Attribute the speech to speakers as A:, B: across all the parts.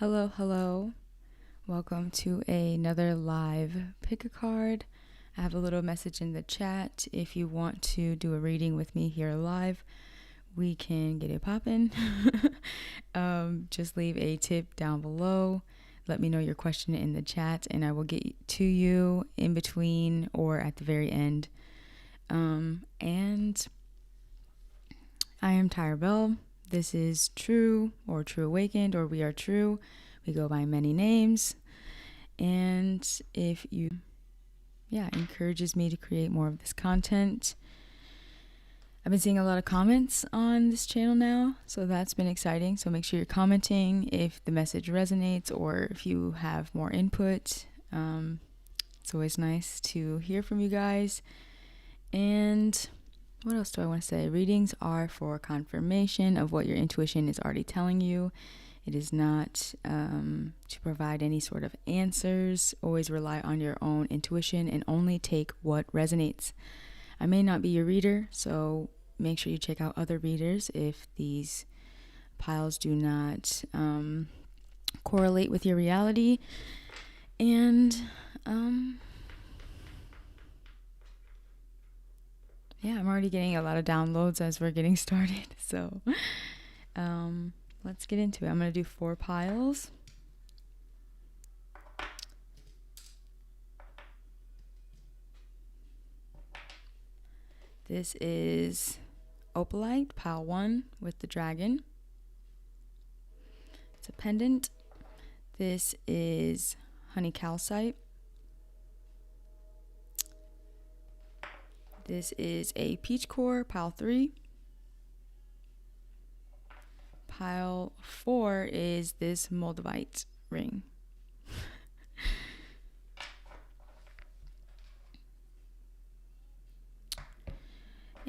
A: Hello, hello. Welcome to another live pick a card. I have a little message in the chat. If you want to do a reading with me here live, we can get it poppin'. Just leave a tip down below. Let me know your question in the chat and I will get to you in between or at the very end. And I am Tyra Bell. This is True or True Awakened or We Are True. We go by many names. And if you, encourages me to create more of this content. I've been seeing a lot of comments on this channel now, so that's been exciting. So make sure you're commenting if the message resonates or if you have more input. It's always nice to hear from you guys. And what else do I want to say? Readings are for confirmation of what your intuition is already telling you. It is not to provide any sort of answers. Always rely on your own intuition and only take what resonates. I may not be your reader, so make sure you check out other readers if these piles do not correlate with your reality. And I'm already getting a lot of downloads as we're getting started. So let's get into it. I'm going to do 4 piles. This is Opalite, pile 1 with the dragon. It's a pendant. This is Honey Calcite. This is a peach core, pile 3. Pile 4 is this Moldavite ring.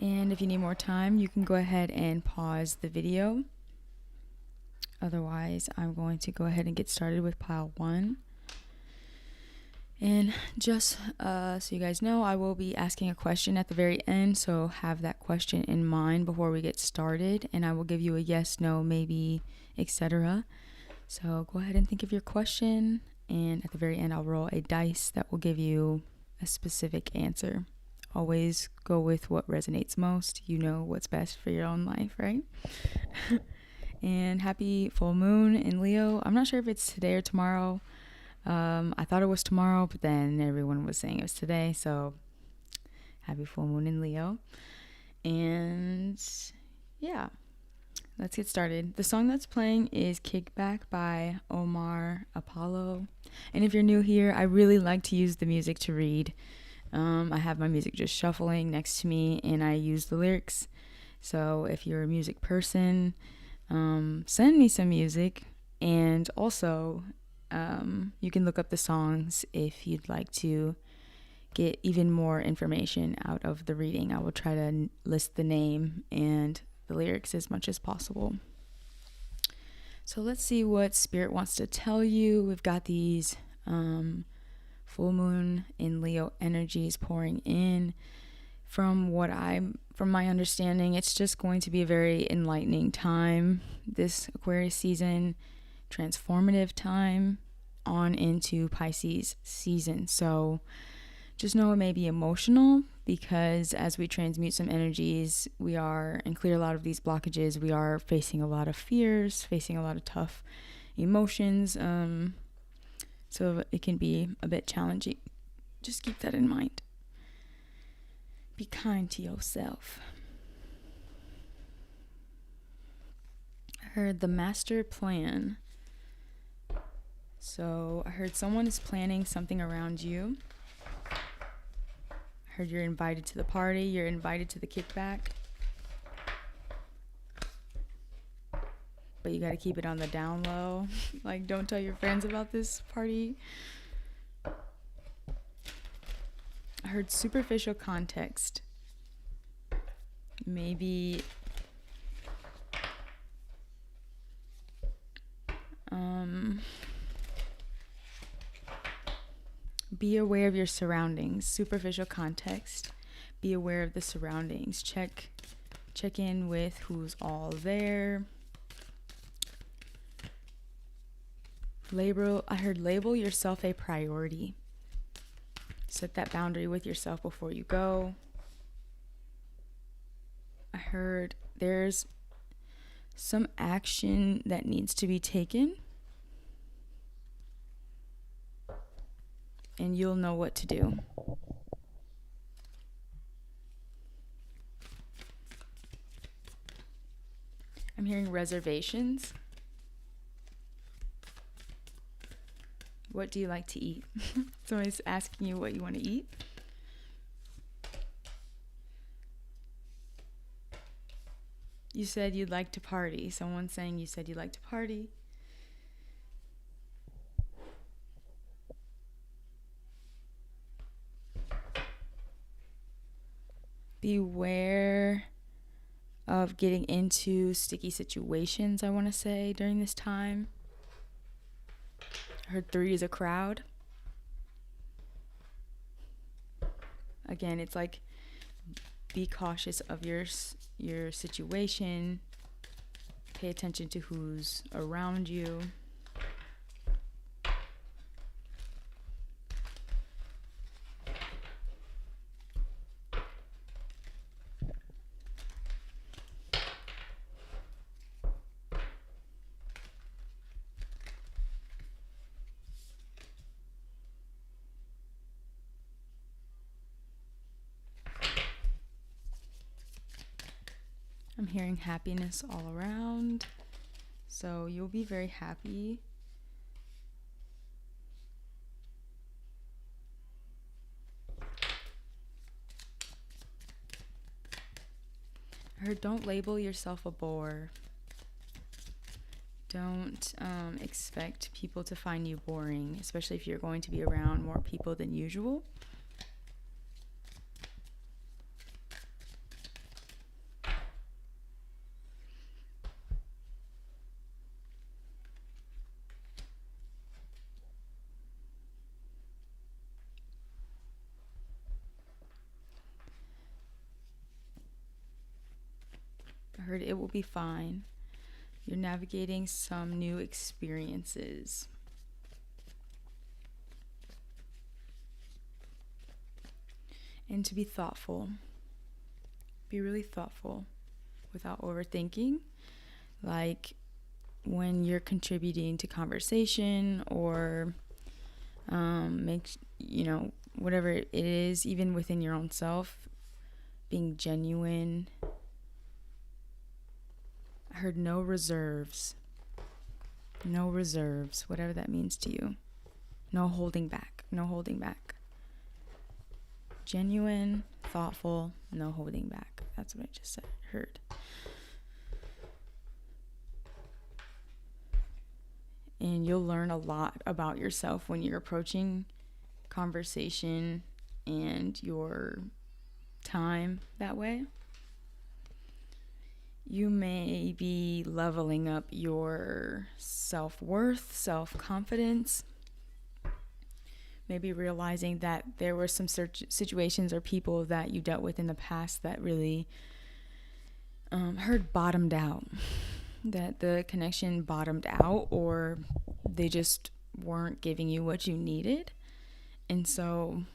A: And if you need more time, you can go ahead and pause the video. Otherwise, I'm going to go ahead and get started with pile 1. And just so you guys know, I will be asking a question at the very end, so have that question in mind before we get started, and I will give you a yes, no, maybe, etc. So go ahead and think of your question, and at the very end I'll roll a dice that will give you a specific answer. Always go with what resonates most. You know what's best for your own life, right? And happy full moon in Leo. I'm not sure if it's today or tomorrow. I thought it was tomorrow, but then everyone was saying it was today, so happy full moon in Leo. And yeah, let's get started. The song that's playing is Kickback by Omar Apollo. And if you're new here, I really like to use the music to read. I have my music just shuffling next to me and I use the lyrics. So if you're a music person, send me some music. And also, you can look up the songs if you'd like to get even more information out of the reading. I will try to list the name and the lyrics as much as possible. So let's see what Spirit wants to tell you. We've got these full moon in Leo energies pouring in. From my understanding, it's just going to be a very enlightening time this Aquarius season, transformative time on into Pisces season. So just know it may be emotional because as we transmute some energies, and clear a lot of these blockages, we are facing a lot of fears, facing a lot of tough emotions. So it can be a bit challenging. Just keep that in mind. Be kind to yourself. I heard the master plan. So I heard someone is planning something around you. I heard you're invited to the party. You're invited to the kickback. But you got to keep it on the down low. Like, don't tell your friends about this party. I heard superficial context. Maybe be aware of your surroundings. Superficial context. Be aware of the surroundings. Check in with who's all there. Label yourself a priority. Set that boundary with yourself before you go. I heard there's some action that needs to be taken, and you'll know what to do. I'm hearing reservations. What do you like to eat? Somebody's asking you what you want to eat. You said you'd like to party. Someone's saying you said you'd like to party. Beware of getting into sticky situations, I want to say, during this time. I heard 3 is a crowd. Again, it's like, be cautious of your situation. Pay attention to who's around you. I'm hearing happiness all around. So you'll be very happy. I heard don't label yourself a bore. Don't expect people to find you boring, especially if you're going to be around more people than usual. I heard it will be fine. You're navigating some new experiences. And to be thoughtful. Be really thoughtful without overthinking. Like when you're contributing to conversation or whatever it is, even within your own self, being genuine. I heard no reserves. No reserves, whatever that means to you. No holding back. No holding back. Genuine, thoughtful, no holding back. That's what I just heard. And you'll learn a lot about yourself when you're approaching conversation and your time that way. You may be leveling up your self-worth, self-confidence. Maybe realizing that there were some situations or people that you dealt with in the past that really bottomed out. That the connection bottomed out, or they just weren't giving you what you needed. And so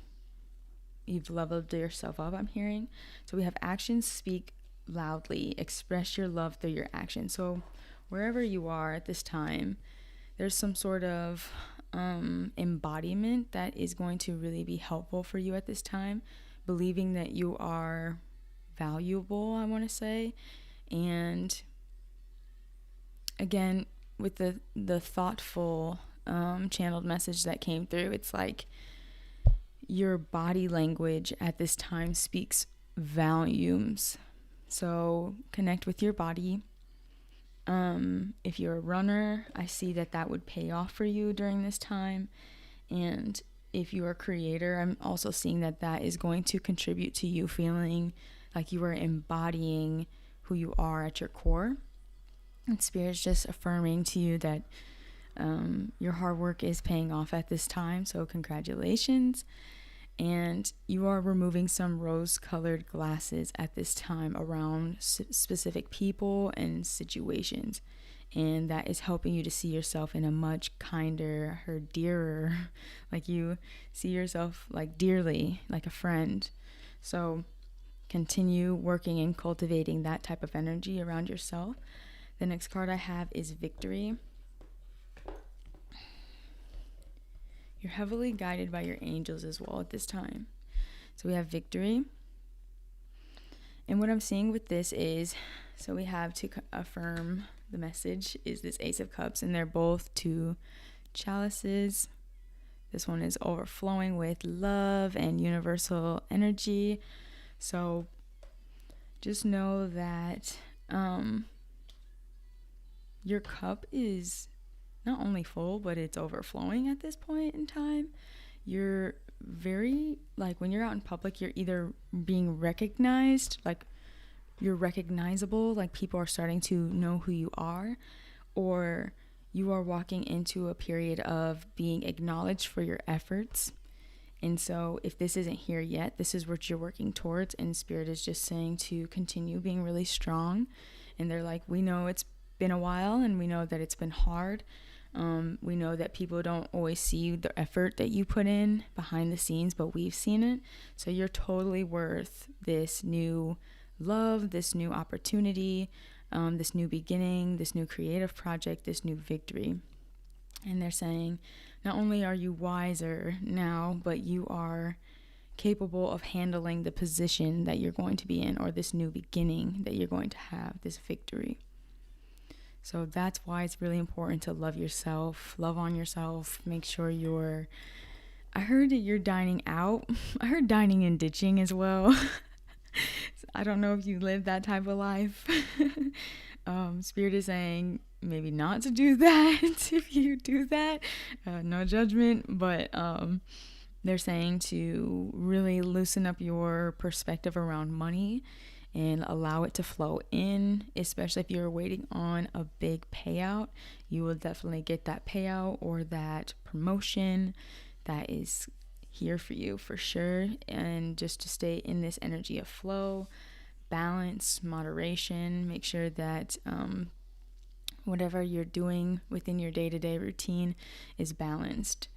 A: you've leveled yourself up, I'm hearing. So we have actions speak loudly. Express your love through your actions. So wherever you are at this time, there's some sort of embodiment that is going to really be helpful for you at this time. Believing that you are valuable, I want to say. And again, with the thoughtful channeled message that came through, it's like your body language at this time speaks volumes. So connect with your body. If you're a runner, I see that would pay off for you during this time. And if you're a creator, I'm also seeing that is going to contribute to you feeling like you are embodying who you are at your core. And Spirit's just affirming to you that your hard work is paying off at this time. So congratulations. And you are removing some rose-colored glasses at this time around specific people and situations. and that is helping you to see yourself in a much kinder or dearer, like you see yourself like dearly, like a friend. So continue working and cultivating that type of energy around yourself. The next card I have is Victory. You're heavily guided by your angels as well at this time. So we have Victory. And what I'm seeing with this is, so we have to affirm the message is this Ace of Cups, and they're both two chalices. This one is overflowing with love and universal energy. So just know that your cup is not only full, but it's overflowing at this point in time. You're very, like, when you're out in public, you're either being recognized, like you're recognizable, like people are starting to know who you are, or you are walking into a period of being acknowledged for your efforts. And so if this isn't here yet, this is what you're working towards, and Spirit is just saying to continue being really strong. And they're like, we know it's been a while, and we know that it's been hard. We know that people don't always see the effort that you put in behind the scenes, but we've seen it. So you're totally worth this new love, this new opportunity, this new beginning, this new creative project, this new victory. And they're saying, not only are you wiser now, but you are capable of handling the position that you're going to be in, or this new beginning that you're going to have, this victory. So that's why it's really important to love yourself, love on yourself, make sure I heard that you're dining out. I heard dining and ditching as well. I don't know if you live that type of life. Spirit is saying maybe not to do that. If you do that, no judgment, but they're saying to really loosen up your perspective around money and allow it to flow in, especially if you're waiting on a big payout. You will definitely get that payout or that promotion that is here for you for sure. And just to stay in this energy of flow, balance, moderation, make sure that whatever you're doing within your day-to-day routine is balanced.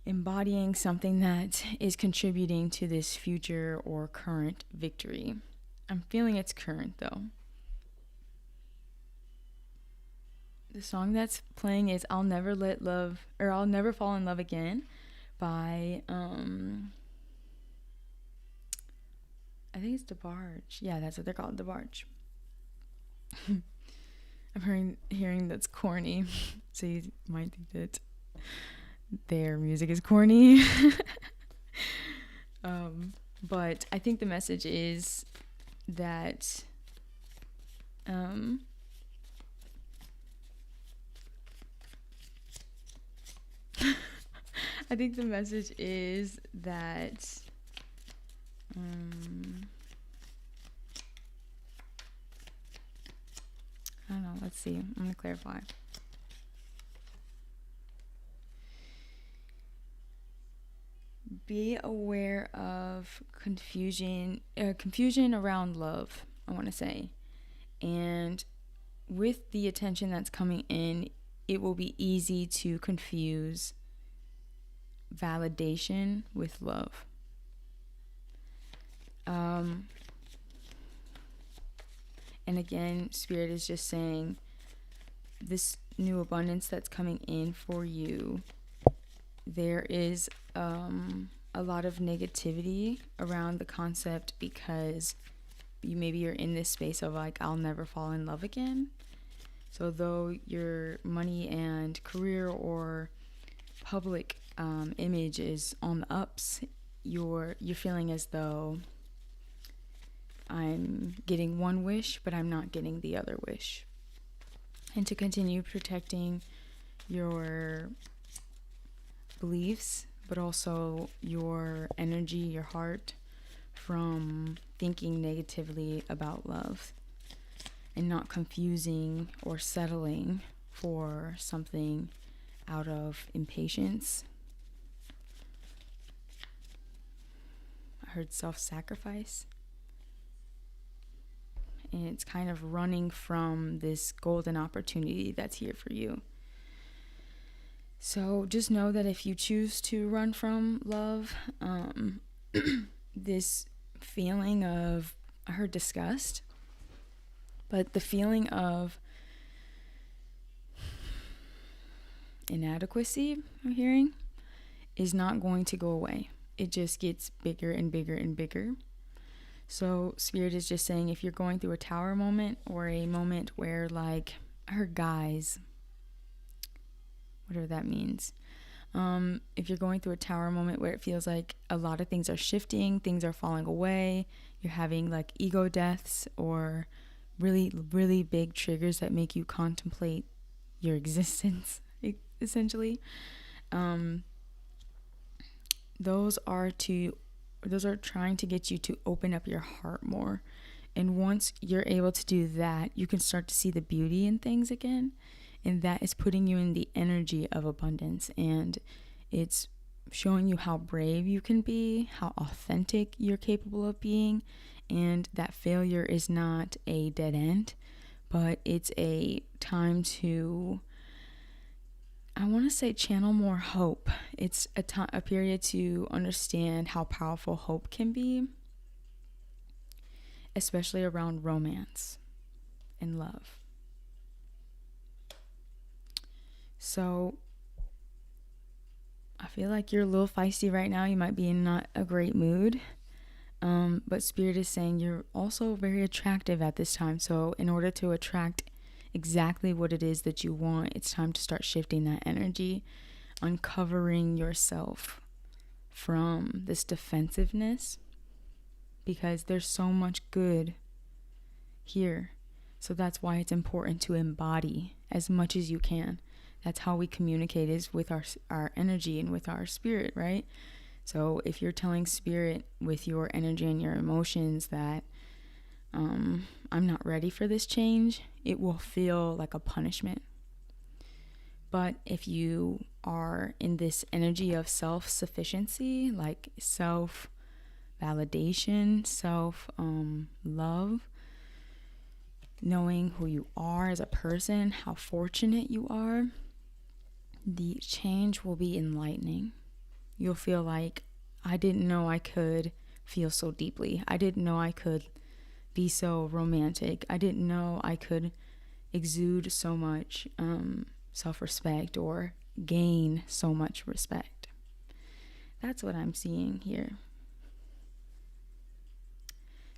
A: Embodying something that is contributing to this future or current victory. I'm feeling it's current though. The song that's playing is I'll Never Fall in Love Again by I think it's DeBarge. Yeah, that's what they're called, DeBarge. I'm hearing that's corny, so you might think that their music is corny. But I think the message is that I think the message is that I don't know, let's see. I'm going to clarify. Be aware of confusion around love, I want to say. And with the attention that's coming in, it will be easy to confuse validation with love. And again, Spirit is just saying this new abundance that's coming in for you, there is a lot of negativity around the concept because you're in this space of like, I'll never fall in love again. So though your money and career or public image is on the ups, you're feeling as though I'm getting one wish, but I'm not getting the other wish. And to continue protecting your beliefs, but also your energy, your heart, from thinking negatively about love and not confusing or settling for something out of impatience. I heard self-sacrifice. and it's kind of running from this golden opportunity that's here for you. So just know that if you choose to run from love, this feeling of, I heard disgust, but the feeling of inadequacy I'm hearing is not going to go away. It just gets bigger and bigger and bigger. So Spirit is just saying, if you're going through a tower moment, or a moment where, like, I heard guys, whatever that means. If you're going through a tower moment where it feels like a lot of things are shifting, things are falling away, you're having like ego deaths or really, really big triggers that make you contemplate your existence, essentially. Those are trying to get you to open up your heart more. And once you're able to do that, you can start to see the beauty in things again. And that is putting you in the energy of abundance. And it's showing you how brave you can be, how authentic you're capable of being. And that failure is not a dead end, but it's a time to, I want to say, channel more hope. It's a period to understand how powerful hope can be, especially around romance and love. So I feel like you're a little feisty right now. You might be in not a great mood. But Spirit is saying you're also very attractive at this time. So in order to attract exactly what it is that you want, it's time to start shifting that energy, uncovering yourself from this defensiveness, because there's so much good here. So that's why it's important to embody as much as you can. That's how we communicate, is with our energy and with our spirit, right? So if you're telling Spirit with your energy and your emotions that I'm not ready for this change, it will feel like a punishment. But if you are in this energy of self-sufficiency, like self-validation, self-love, knowing who you are as a person, how fortunate you are, the change will be enlightening. You'll feel like, I didn't know I could feel so deeply. I didn't know I could be so romantic. I didn't know I could exude so much self-respect or gain so much respect. That's what I'm seeing here.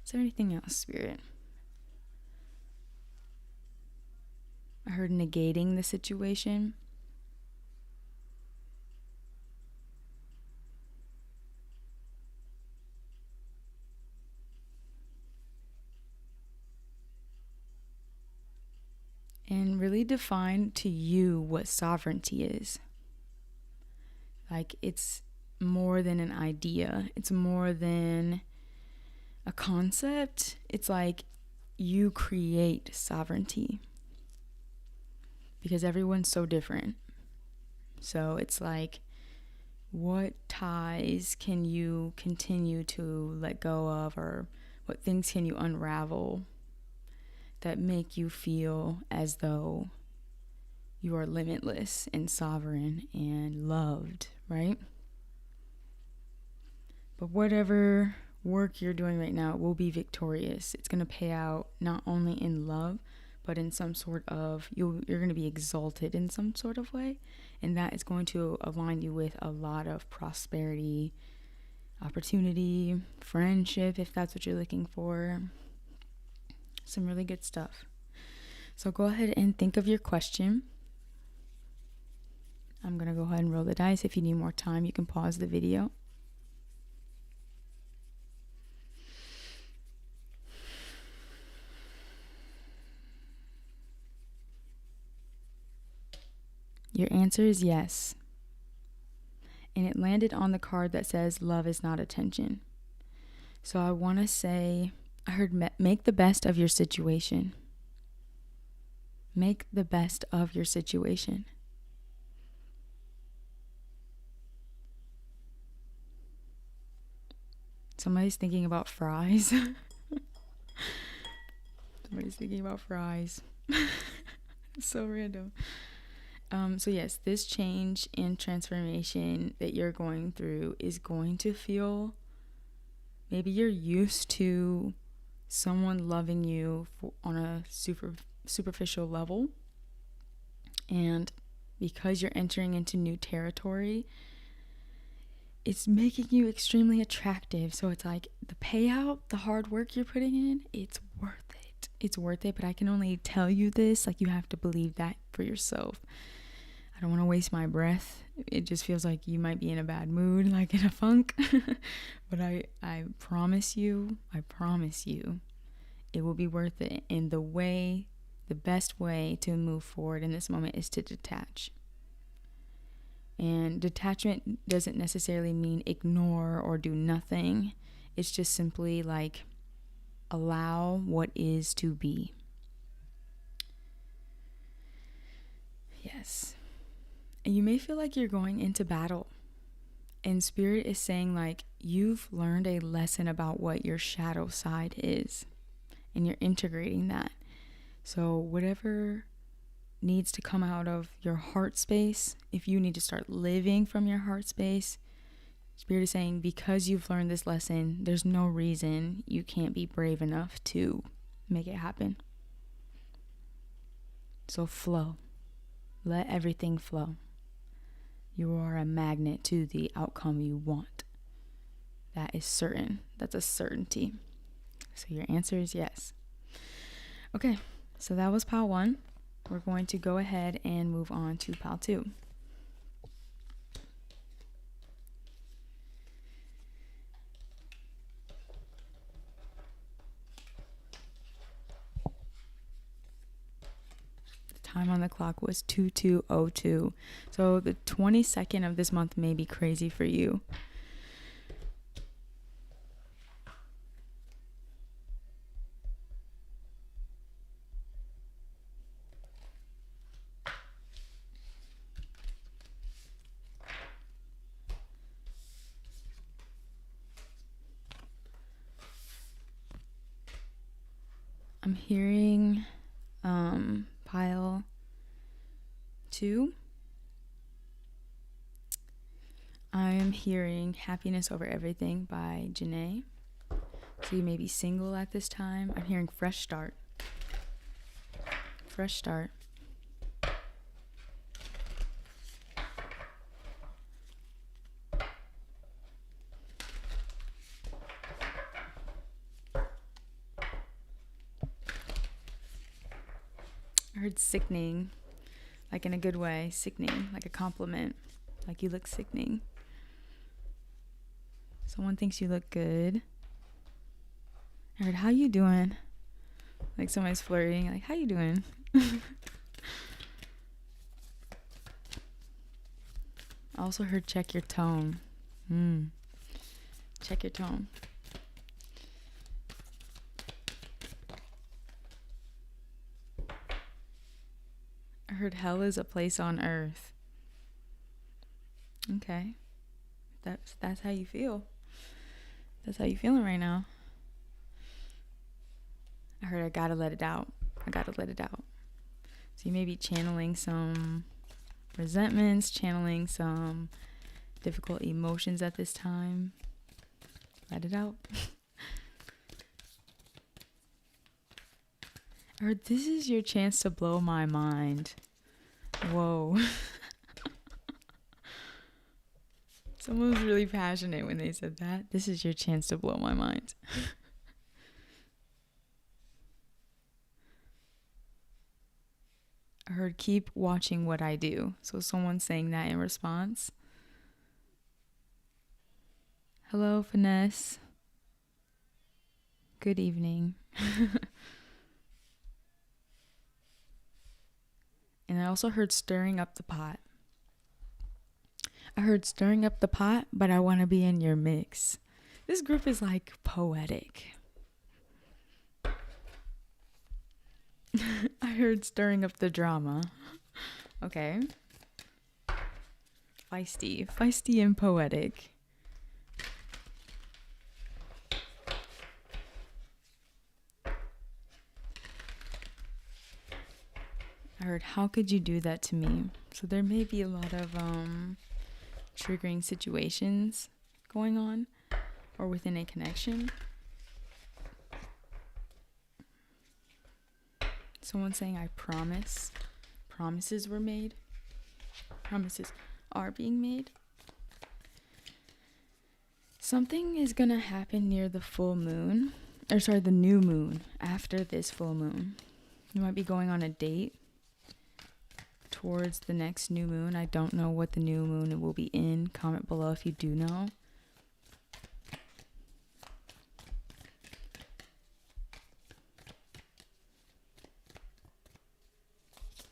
A: Is there anything else, Spirit? I heard negating the situation. And really define to you what sovereignty is. Like, it's more than an idea. It's more than a concept. It's like you create sovereignty. Because everyone's so different. So it's like, what ties can you continue to let go of, or what things can you unravel that make you feel as though you are limitless and sovereign and loved, right? But whatever work you're doing right now will be victorious. It's going to pay out not only in love, but in some sort of, you're going to be exalted in some sort of way. And that is going to align you with a lot of prosperity, opportunity, friendship, if that's what you're looking for. Some really good stuff. So go ahead and think of your question. I'm going to go ahead and roll the dice. If you need more time, you can pause the video. Your answer is yes. And it landed on the card that says love is not attention. So I want to say, I heard make the best of your situation. Make the best of your situation. Somebody's thinking about fries. Somebody's thinking about fries. So random. So yes, this change and transformation that you're going through is going to feel, maybe you're used to someone loving you on a superficial level, and because you're entering into new territory, it's making you extremely attractive. So it's like the payout, the hard work you're putting in, it's worth it. It's worth it, but I can only tell you this, like, you have to believe that for yourself. I don't want to waste my breath. It just feels like you might be in a bad mood, like in a funk. But I promise you, it will be worth it. And the best way to move forward in this moment is to detach. And detachment doesn't necessarily mean ignore or do nothing. It's just simply like allow what is to be. Yes. And you may feel like you're going into battle. And Spirit is saying, like, you've learned a lesson about what your shadow side is. And you're integrating that. So whatever needs to come out of your heart space, if you need to start living from your heart space, Spirit is saying, because you've learned this lesson, there's no reason you can't be brave enough to make it happen. So flow. Let everything flow. You are a magnet to the outcome you want. That is certain. That's a certainty. So your answer is yes. Okay, so that was pile 1. We're going to go ahead and move on to pile 2. The time on the clock was 22:02. So the 22nd of this month may be crazy for you. I'm hearing pile 2. I'm hearing Happiness Over Everything by Janae. So you may be single at this time. I'm hearing fresh start. Fresh start. I heard sickening, like in a good way, sickening, like a compliment, like you look sickening. Someone thinks you look good. I heard, how you doing? Like somebody's flirting, like, how you doing? I also heard check your tone. Check your tone. I heard hell is a place on earth. Okay. That's how you feel. That's how you feeling right now. I heard I gotta let it out. So you may be channeling some resentments, channeling some difficult emotions at this time. Let it out. I heard this is your chance to blow my mind. Whoa. Someone was really passionate when they said that. This is your chance to blow my mind. I heard keep watching what I do. So someone's saying that in response. Hello, Finesse. Good evening. And I also heard stirring up the pot. I heard stirring up the pot, but I want to be in your mix. This group is like poetic. I heard stirring up the drama. Okay. Feisty and poetic. I heard, how could you do that to me? So there may be a lot of triggering situations going on or within a connection. Someone saying, I promise. Promises were made. Promises are being made. Something is going to happen near the full moon. The new moon after this full moon. You might be going on a date towards the next new moon. I don't know what the new moon will be in. Comment below if you do know.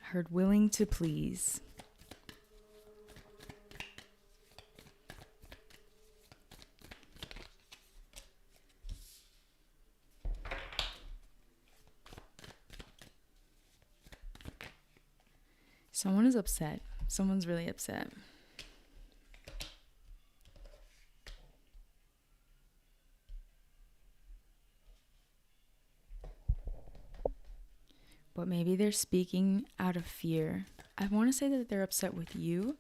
A: I heard willing to please. Someone is upset. Someone's really upset. But maybe they're speaking out of fear. I want to say that they're upset with you,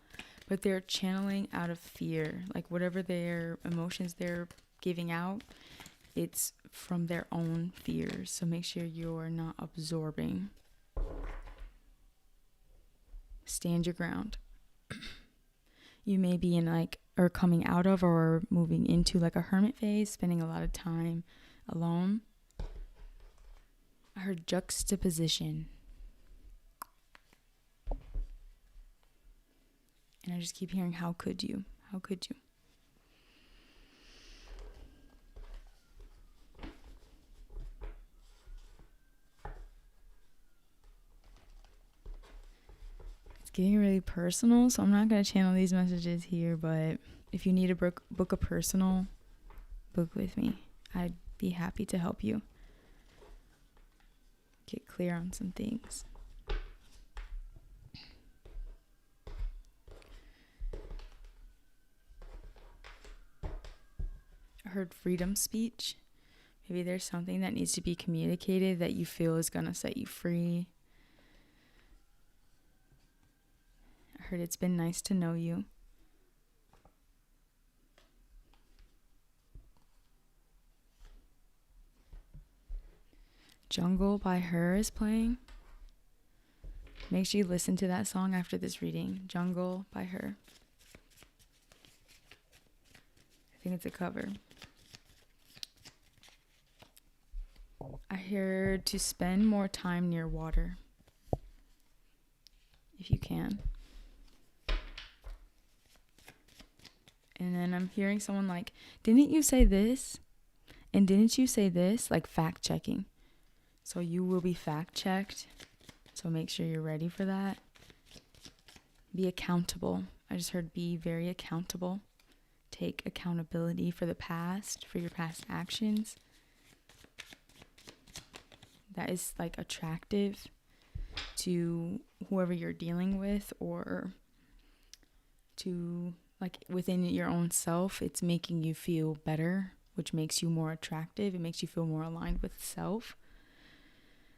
A: but they're channeling out of fear. Like whatever their emotions they're giving out, it's from their own fears. So make sure you're not absorbing. Stand your ground. You may be in or coming out of or moving into like a hermit phase, spending a lot of time alone. I heard juxtaposition. And I just keep hearing, how could you? How could you? Getting really personal, so I'm not going to channel these messages here, but if you need to book a personal book with me, I'd be happy to help you get clear on some things. I heard freedom speech. Maybe there's something that needs to be communicated that you feel is going to set you free. I heard it's been nice to know you. Jungle by Her is playing. Make sure you listen to that song after this reading. Jungle by Her. I think it's a cover. I heard to spend more time near water. If you can. And then I'm hearing someone like, didn't you say this? And didn't you say this? Like fact checking. So you will be fact checked. So make sure you're ready for that. Be accountable. I just heard be very accountable. Take accountability for the past, for your past actions. That is like attractive to whoever you're dealing with, or to like within your own self. It's making you feel better, which makes you more attractive. It makes you feel more aligned with self,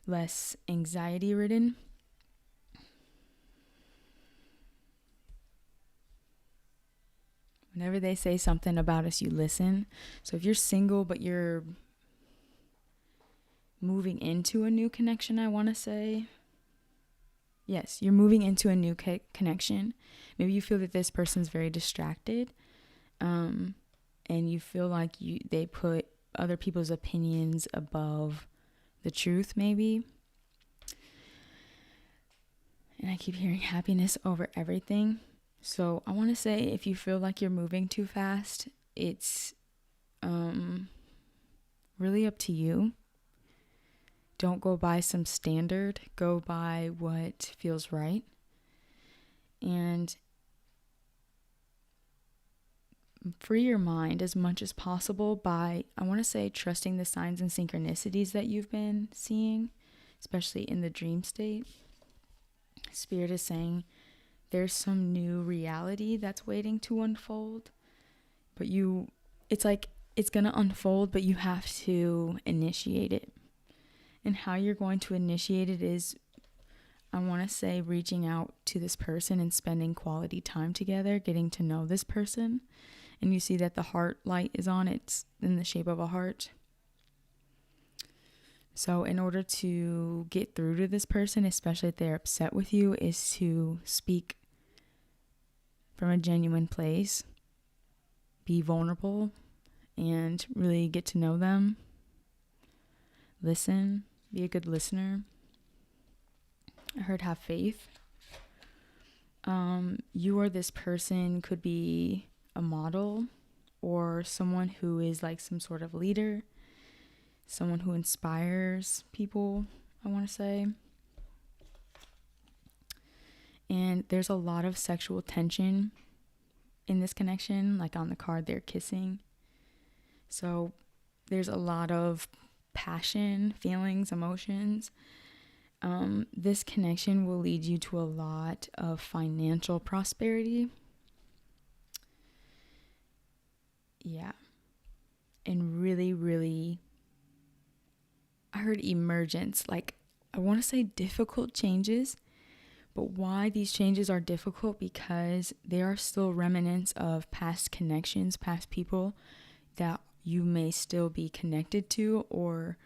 A: less anxiety ridden. Whenever they say something about us, you listen. So if you're single but you're moving into a new connection, I want to say, yes, you're moving into a new connection. Maybe you feel that this person's very distracted, and you feel like they put other people's opinions above the truth, maybe. And I keep hearing happiness over everything. So I want to say, if you feel like you're moving too fast, it's really up to you. Don't go by some standard. Go by what feels right. And free your mind as much as possible by, I want to say, trusting the signs and synchronicities that you've been seeing, especially in the dream state. Spirit is saying there's some new reality that's waiting to unfold. But it's like it's going to unfold, but you have to initiate it. And how you're going to initiate it is I want to say reaching out to this person and spending quality time together, getting to know this person. And you see that the heart light is on, it's in the shape of a heart. So in order to get through to this person, especially if they're upset with you, is to speak from a genuine place, be vulnerable, and really get to know them. Listen, be a good listener. I heard have faith. You or this person could be a model or someone who is like some sort of leader, someone who inspires people, I want to say. And there's a lot of sexual tension in this connection. Like on the card, they're kissing. So there's a lot of passion, feelings, emotions. This connection will lead you to a lot of financial prosperity. Yeah. And really, really, I heard emergence. Like, I want to say difficult changes, but why these changes are difficult? Because there are still remnants of past connections, past people that you may still be connected to, or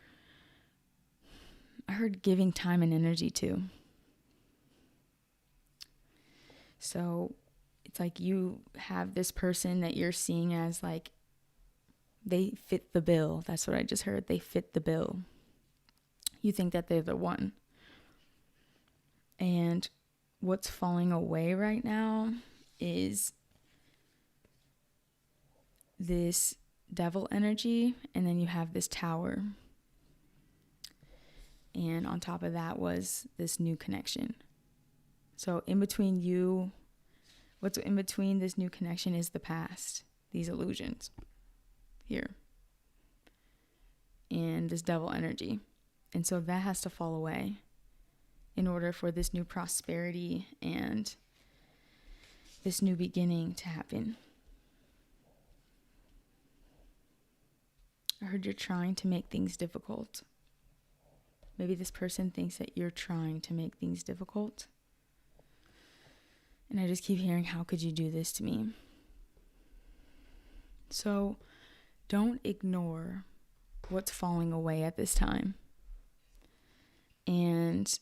A: I heard giving time and energy to. So it's like you have this person that you're seeing as like they fit the bill. That's what I just heard. They fit the bill. You think that they're the one. And what's falling away right now is this devil energy, and then you have this tower. And on top of that was this new connection. So in between you, what's in between this new connection is the past, these illusions here, and this devil energy. And so that has to fall away in order for this new prosperity and this new beginning to happen. I heard you're trying to make things difficult. Maybe this person thinks that you're trying to make things difficult. And I just keep hearing, how could you do this to me? So don't ignore what's falling away at this time. And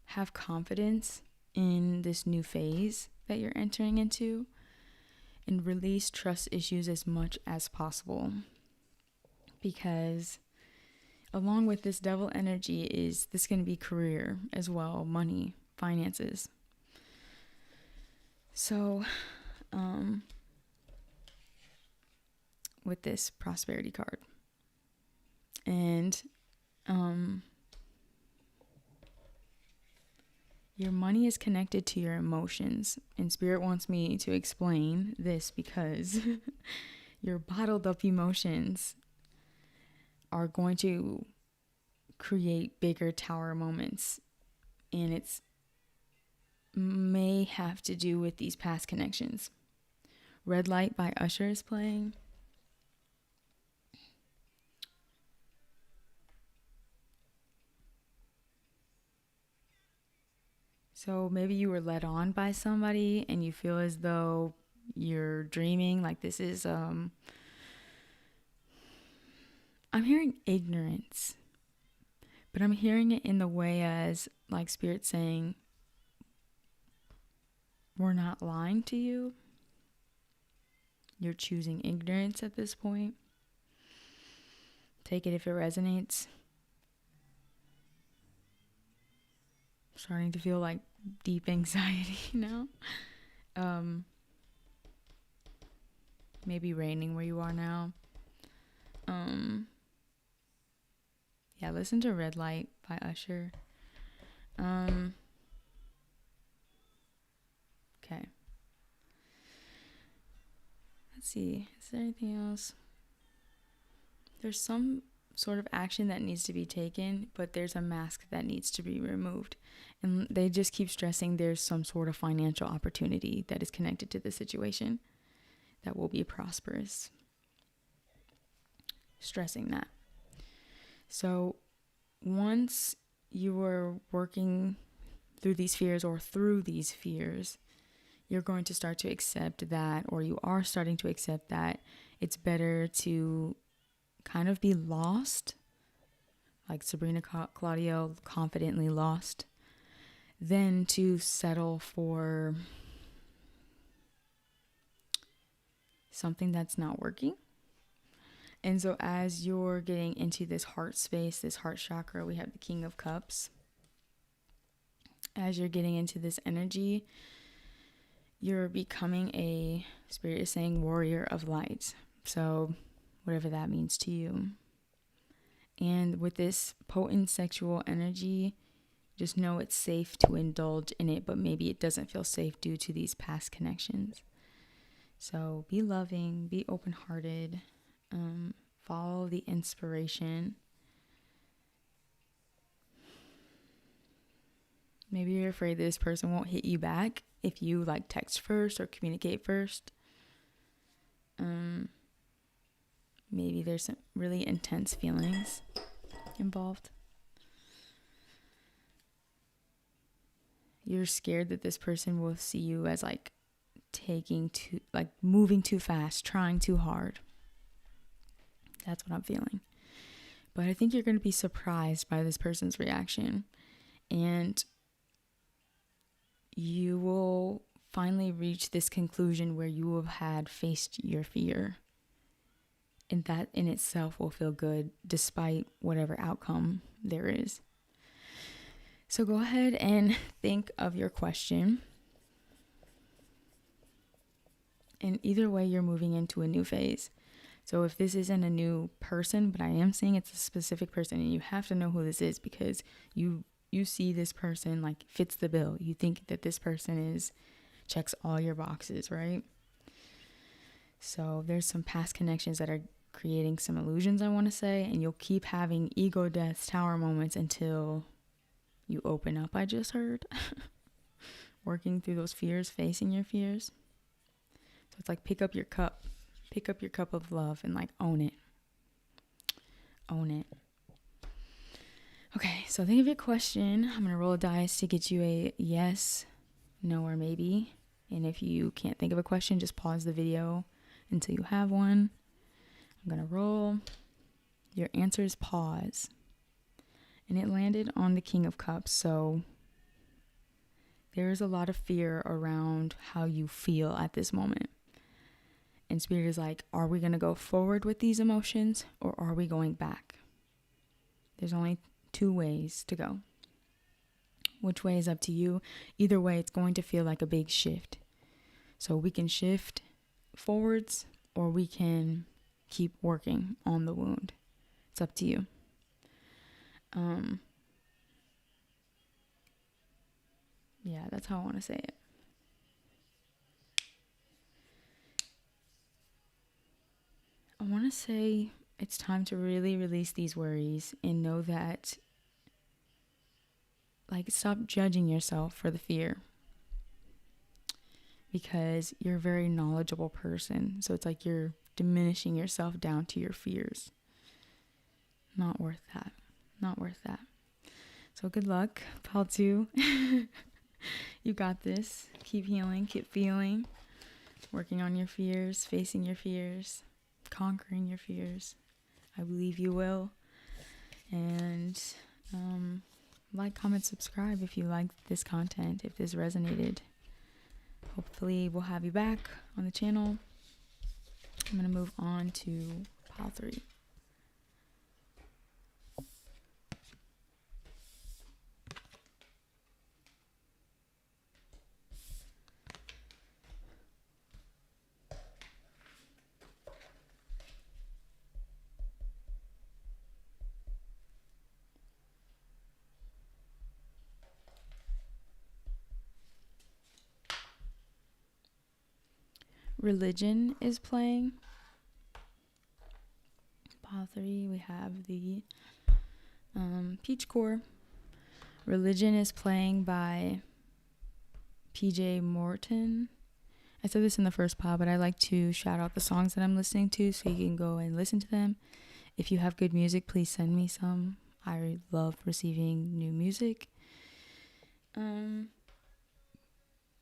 A: have confidence in this new phase that you're entering into. And release trust issues as much as possible. Because along with this devil energy is this going to be career as well, money, finances. So, with this prosperity card. And, your money is connected to your emotions. And Spirit wants me to explain this because your bottled up emotions are going to create bigger tower moments, and it's may have to do with these past connections. Red Light by Usher is playing. So maybe you were led on by somebody and you feel as though you're dreaming, like this is I'm hearing ignorance, but I'm hearing it in the way as like Spirit saying, we're not lying to you. You're choosing ignorance at this point. Take it if it resonates. Starting to feel like deep anxiety now. Maybe raining where you are now. Yeah, listen to Red Light by Usher. Okay. Let's see. Is there anything else? There's some sort of action that needs to be taken, but there's a mask that needs to be removed. And they just keep stressing there's some sort of financial opportunity that is connected to the situation that will be prosperous. Stressing that. So once you are working through these fears you're going to start to accept that, or you are starting to accept that it's better to kind of be lost, like Sabrina Claudio, confidently lost, than to settle for something that's not working. And so as you're getting into this heart space, this heart chakra, we have the King of Cups. As you're getting into this energy, you're becoming a, Spirit is saying, warrior of light. So whatever that means to you. And with this potent sexual energy, just know it's safe to indulge in it, but maybe it doesn't feel safe due to these past connections. So be loving, be open-hearted, follow the inspiration. Maybe you're afraid this person won't hit you back if you like text first or communicate first. Maybe there's some really intense feelings involved. You're scared that this person will see you as like moving too fast, trying too hard. That's what I'm feeling. But I think you're going to be surprised by this person's reaction, and you will finally reach this conclusion where you have had faced your fear. And that in itself will feel good despite whatever outcome there is. So go ahead and think of your question. And either way, you're moving into a new phase. So if this isn't a new person, but I am saying it's a specific person, and you have to know who this is, because you see this person like fits the bill. You think that this person checks all your boxes, right? So there's some past connections that are creating some illusions, I want to say, and you'll keep having ego deaths, tower moments until you open up, I just heard. Working through those fears, facing your fears. So it's like pick up your cup of love and like own it. Okay, so think of your question. I'm going to roll a dice to get you a yes, no, or maybe. And if you can't think of a question, just pause the video until you have one. I'm going to roll. Your answer is pause. And it landed on the King of Cups. So there is a lot of fear around how you feel at this moment. And Spirit is like, are we going to go forward with these emotions, or are we going back? There's only two ways to go. Which way is up to you? Either way, it's going to feel like a big shift. So we can shift forwards, or we can keep working on the wound. It's up to you. Yeah, that's how I want to say it. I want to say it's time to really release these worries and know that, like, stop judging yourself for the fear, because you're a very knowledgeable person. So it's like you're diminishing yourself down to your fears. Not worth that. So good luck, pal 2. You got this. Keep healing, keep feeling, working on your fears, facing your fears, conquering your fears. I believe you will. And like, comment, subscribe if you like this content, if this resonated. Hopefully we'll have you back on the channel. I'm going to move on to pile 3. Religion is playing. Pile 3, we have the Peach Core. Religion is playing by PJ Morton. I said this in the first pile, but I like to shout out the songs that I'm listening to so you can go and listen to them. If you have good music, please send me some. I love receiving new music.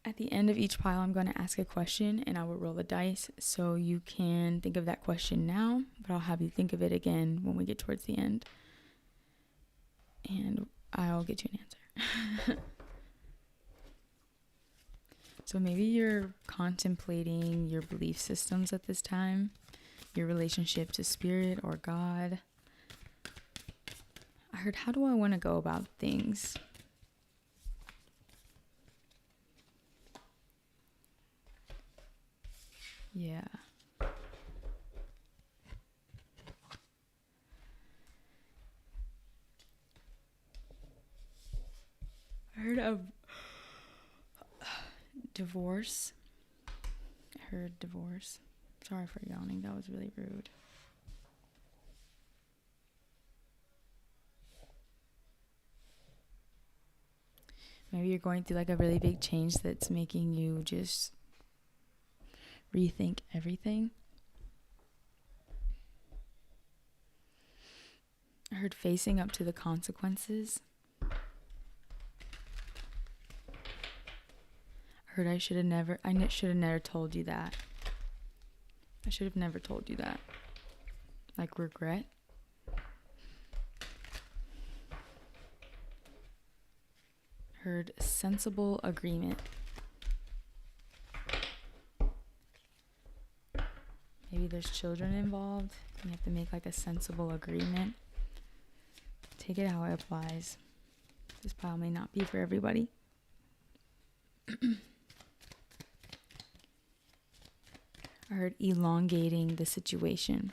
A: At the end of each pile, I'm going to ask a question and I will roll the dice. So you can think of that question now, but I'll have you think of it again when we get towards the end. And I'll get you an answer. So maybe you're contemplating your belief systems at this time, your relationship to spirit or God. I heard, how do I want to go about things? Yeah. I heard of divorce. I heard divorce. Sorry for yawning. That was really rude. Maybe you're going through like a really big change that's making you just rethink everything. I heard facing up to the consequences. I heard I should have never told you that. I should have never told you that. Like regret. Heard sensible agreement. Maybe there's children involved. You have to make like a sensible agreement. Take it how it applies. This pile may not be for everybody. I heard elongating the situation.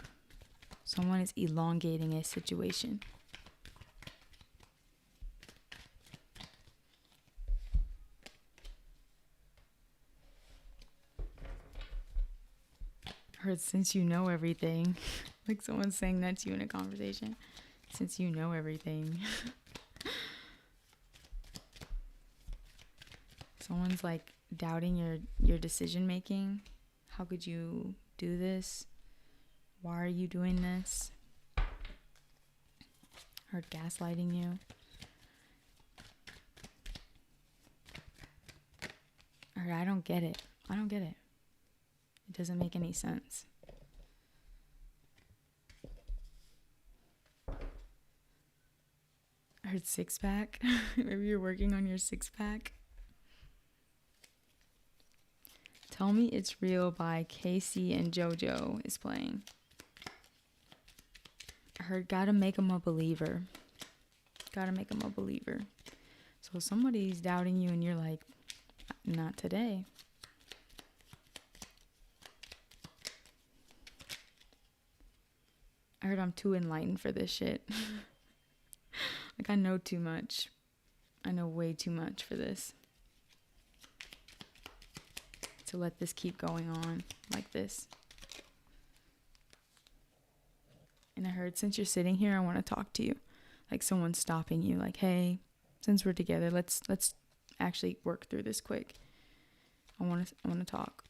A: Someone is elongating a situation. I heard since you know everything. Like someone's saying that to you in a conversation. Since you know everything. Someone's like doubting your decision making. How could you do this? Why are you doing this? Or gaslighting you. Or I don't get it. I don't get it. It doesn't make any sense. I heard six pack. Maybe you're working on your six pack. Tell Me It's Real by Casey and JoJo is playing. I heard gotta make them a believer. Gotta make them a believer. So somebody's doubting you and you're like, not today. I heard I'm too enlightened for this shit. Like I know too much. I know way too much for this. To let this keep going on like this. And I heard since you're sitting here, I want to talk to you. Like someone's stopping you. Like, hey, since we're together, let's actually work through this quick. I want to talk.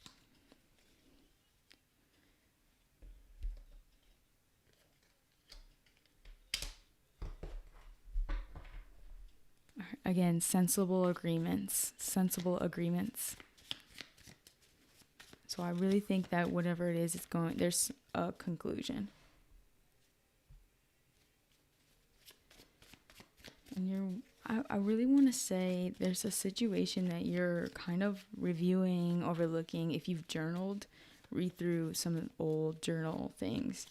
A: Again, sensible agreements. So I really think that whatever it is, there's a conclusion. And I really want to say there's a situation that you're kind of reviewing, overlooking. If you've journaled, read through some old journal things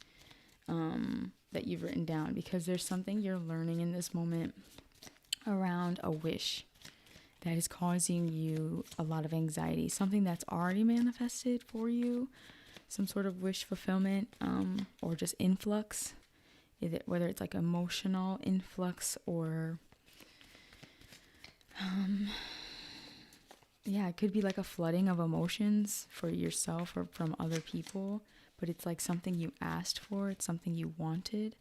A: that you've written down, because there's something you're learning in this moment around a wish that is causing you a lot of anxiety, something that's already manifested for you, some sort of wish fulfillment, or just influx, whether it's like emotional influx or, it could be like a flooding of emotions for yourself or from other people, but it's like something you asked for, it's something you wanted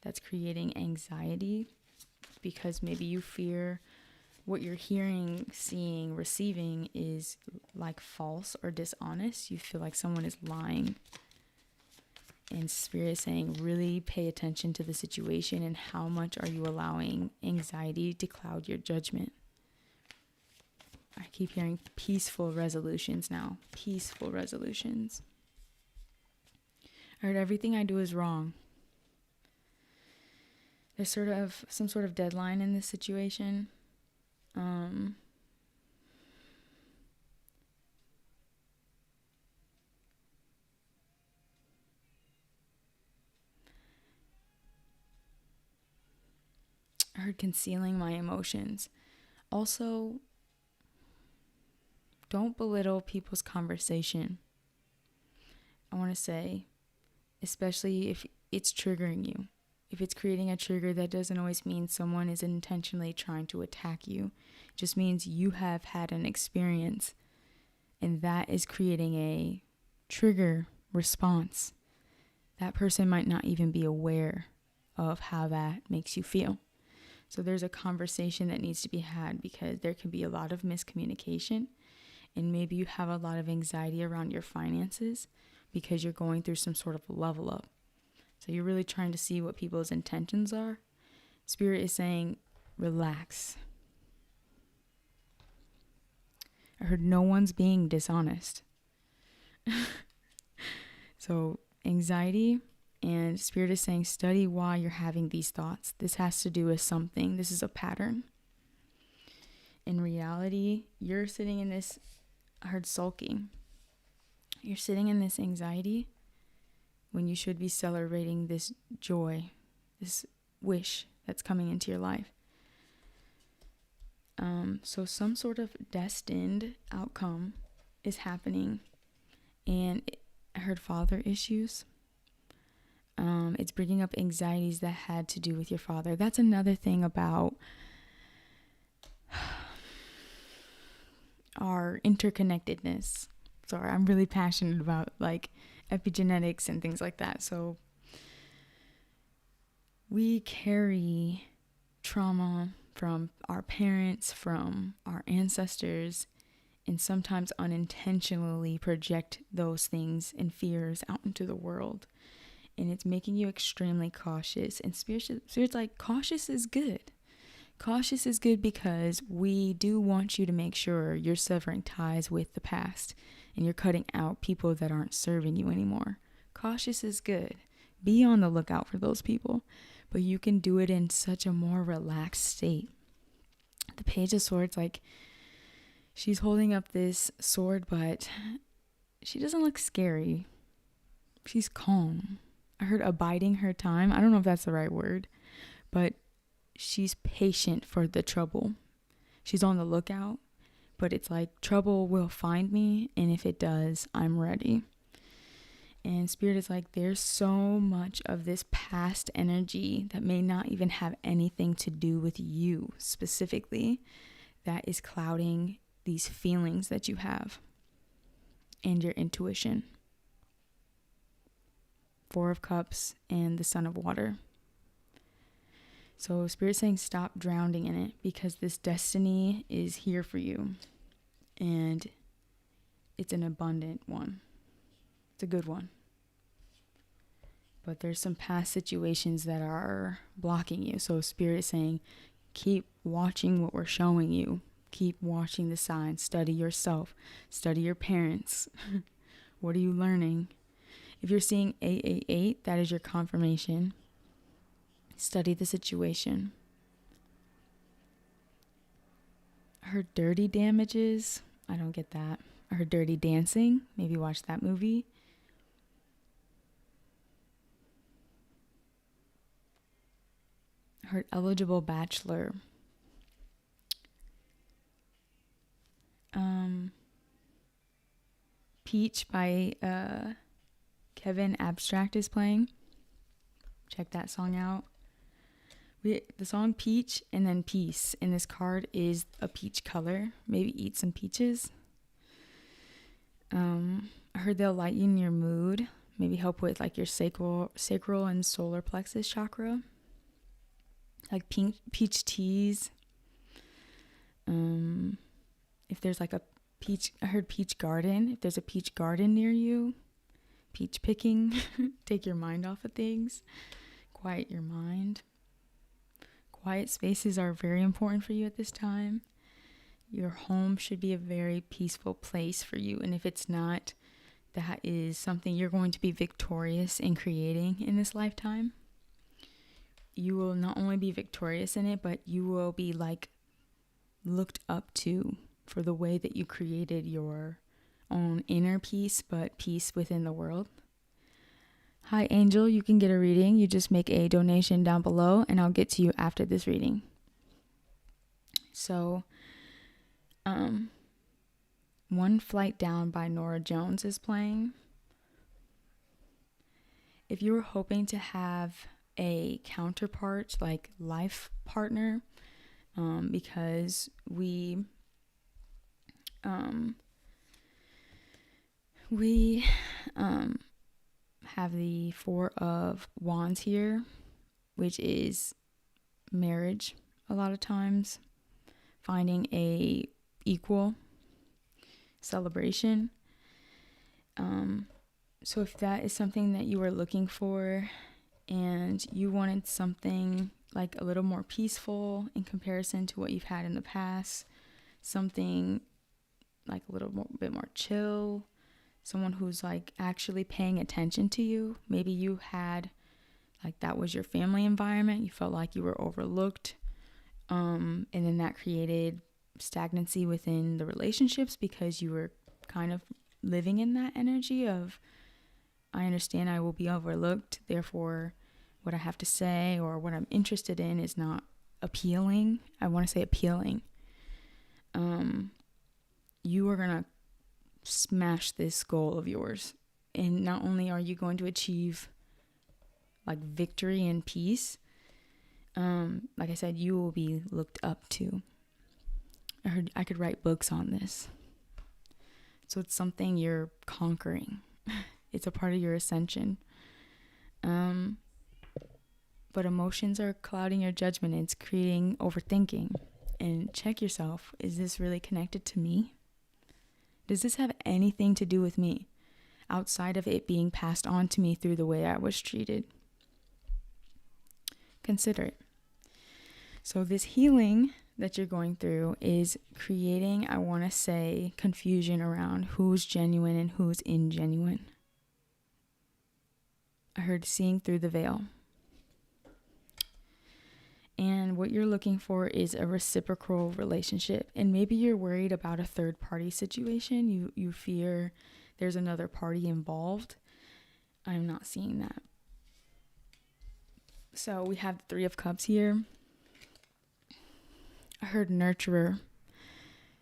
A: that's creating anxiety because maybe you fear what you're hearing, seeing, receiving is like false or dishonest. You feel like someone is lying. And Spirit is saying, really pay attention to the situation and how much are you allowing anxiety to cloud your judgment. I keep hearing peaceful resolutions now. Peaceful resolutions. I heard everything I do is wrong. There's sort of some sort of deadline in this situation. I heard concealing my emotions. Also, don't belittle people's conversation. I want to say, especially if it's triggering you. If it's creating a trigger, that doesn't always mean someone is intentionally trying to attack you. It just means you have had an experience, and that is creating a trigger response. That person might not even be aware of how that makes you feel. So there's a conversation that needs to be had, because there can be a lot of miscommunication, and maybe you have a lot of anxiety around your finances because you're going through some sort of level up. So you're really trying to see what people's intentions are. Spirit is saying, relax. I heard no one's being dishonest. So anxiety, and Spirit is saying, study why you're having these thoughts. This has to do with something. This is a pattern. In reality, you're sitting in this, I heard sulking. You're sitting in this anxiety when you should be celebrating this joy, this wish that's coming into your life. So some sort of destined outcome is happening, and I heard father issues. It's bringing up anxieties that had to do with your father. That's another thing about our interconnectedness. Sorry, I'm really passionate about like epigenetics and things like that. So we carry trauma from our parents, from our ancestors, and sometimes unintentionally project those things and fears out into the world. And it's making you extremely cautious. And Spirit's like, cautious is good. Cautious is good because we do want you to make sure you're severing ties with the past and you're cutting out people that aren't serving you anymore. Cautious is good. Be on the lookout for those people, but you can do it in such a more relaxed state. The Page of Swords, like, she's holding up this sword, but she doesn't look scary. She's calm. I heard abiding her time. I don't know if that's the right word, but she's patient for the trouble. She's on the lookout, but it's like trouble will find me, and if it does, I'm ready. And Spirit is like, there's so much of this past energy that may not even have anything to do with you specifically that is clouding these feelings that you have and your intuition. Four of Cups and the Sun of Water. So Spirit's saying stop drowning in it, because this destiny is here for you. And it's an abundant one. It's a good one. But there's some past situations that are blocking you. So Spirit is saying keep watching what we're showing you. Keep watching the signs. Study yourself. Study your parents. What are you learning? If you're seeing 888, that is your confirmation. Study the situation. I heard dirty damages. I don't get that. I heard Dirty Dancing. Maybe watch that movie. I heard Eligible Bachelor. Peach by Kevin Abstract is playing. Check that song out. The song Peach and then Peace in this card is a peach color. Maybe eat some peaches. I heard they'll lighten your mood. Maybe help with like your sacral and solar plexus chakra. Like peach teas. If there's like a peach, I heard peach garden. If there's a peach garden near you, peach picking. Take your mind off of things. Quiet your mind. Quiet spaces are very important for you at this time. Your home should be a very peaceful place for you. And if it's not, that is something you're going to be victorious in creating in this lifetime. You will not only be victorious in it, but you will be like looked up to for the way that you created your own inner peace, but peace within the world. Hi, Angel. You can get a reading. You just make a donation down below, and I'll get to you after this reading. So, One Flight Down by Nora Jones is playing. If you were hoping to have a counterpart, like life partner, because we have the Four of Wands here, which is marriage a lot of times, finding a equal celebration. So if that is something that you were looking for and you wanted something like a little more peaceful in comparison to what you've had in the past, something like a little bit more chill, someone who's like actually paying attention to you. Maybe you had like that was your family environment. You felt like you were overlooked. And then that created stagnancy within the relationships because you were kind of living in that energy of, I understand I will be overlooked, therefore what I have to say or what I'm interested in is not appealing. I want to say appealing. You are going to smash this goal of yours. And not only are you going to achieve like victory and peace, like I said, you will be looked up to. I heard I could write books on this. So it's something you're conquering. It's a part of your ascension. But emotions are clouding your judgment. It's creating overthinking. And check yourself. Is this really connected to me? Does this have anything to do with me outside of it being passed on to me through the way I was treated? Consider it. So this healing that you're going through is creating, I want to say, confusion around who's genuine and who's ingenuine. I heard seeing through the veil. And what you're looking for is a reciprocal relationship. And maybe you're worried about a third party situation. You fear there's another party involved. I'm not seeing that. So we have the Three of Cups here. I heard nurturer.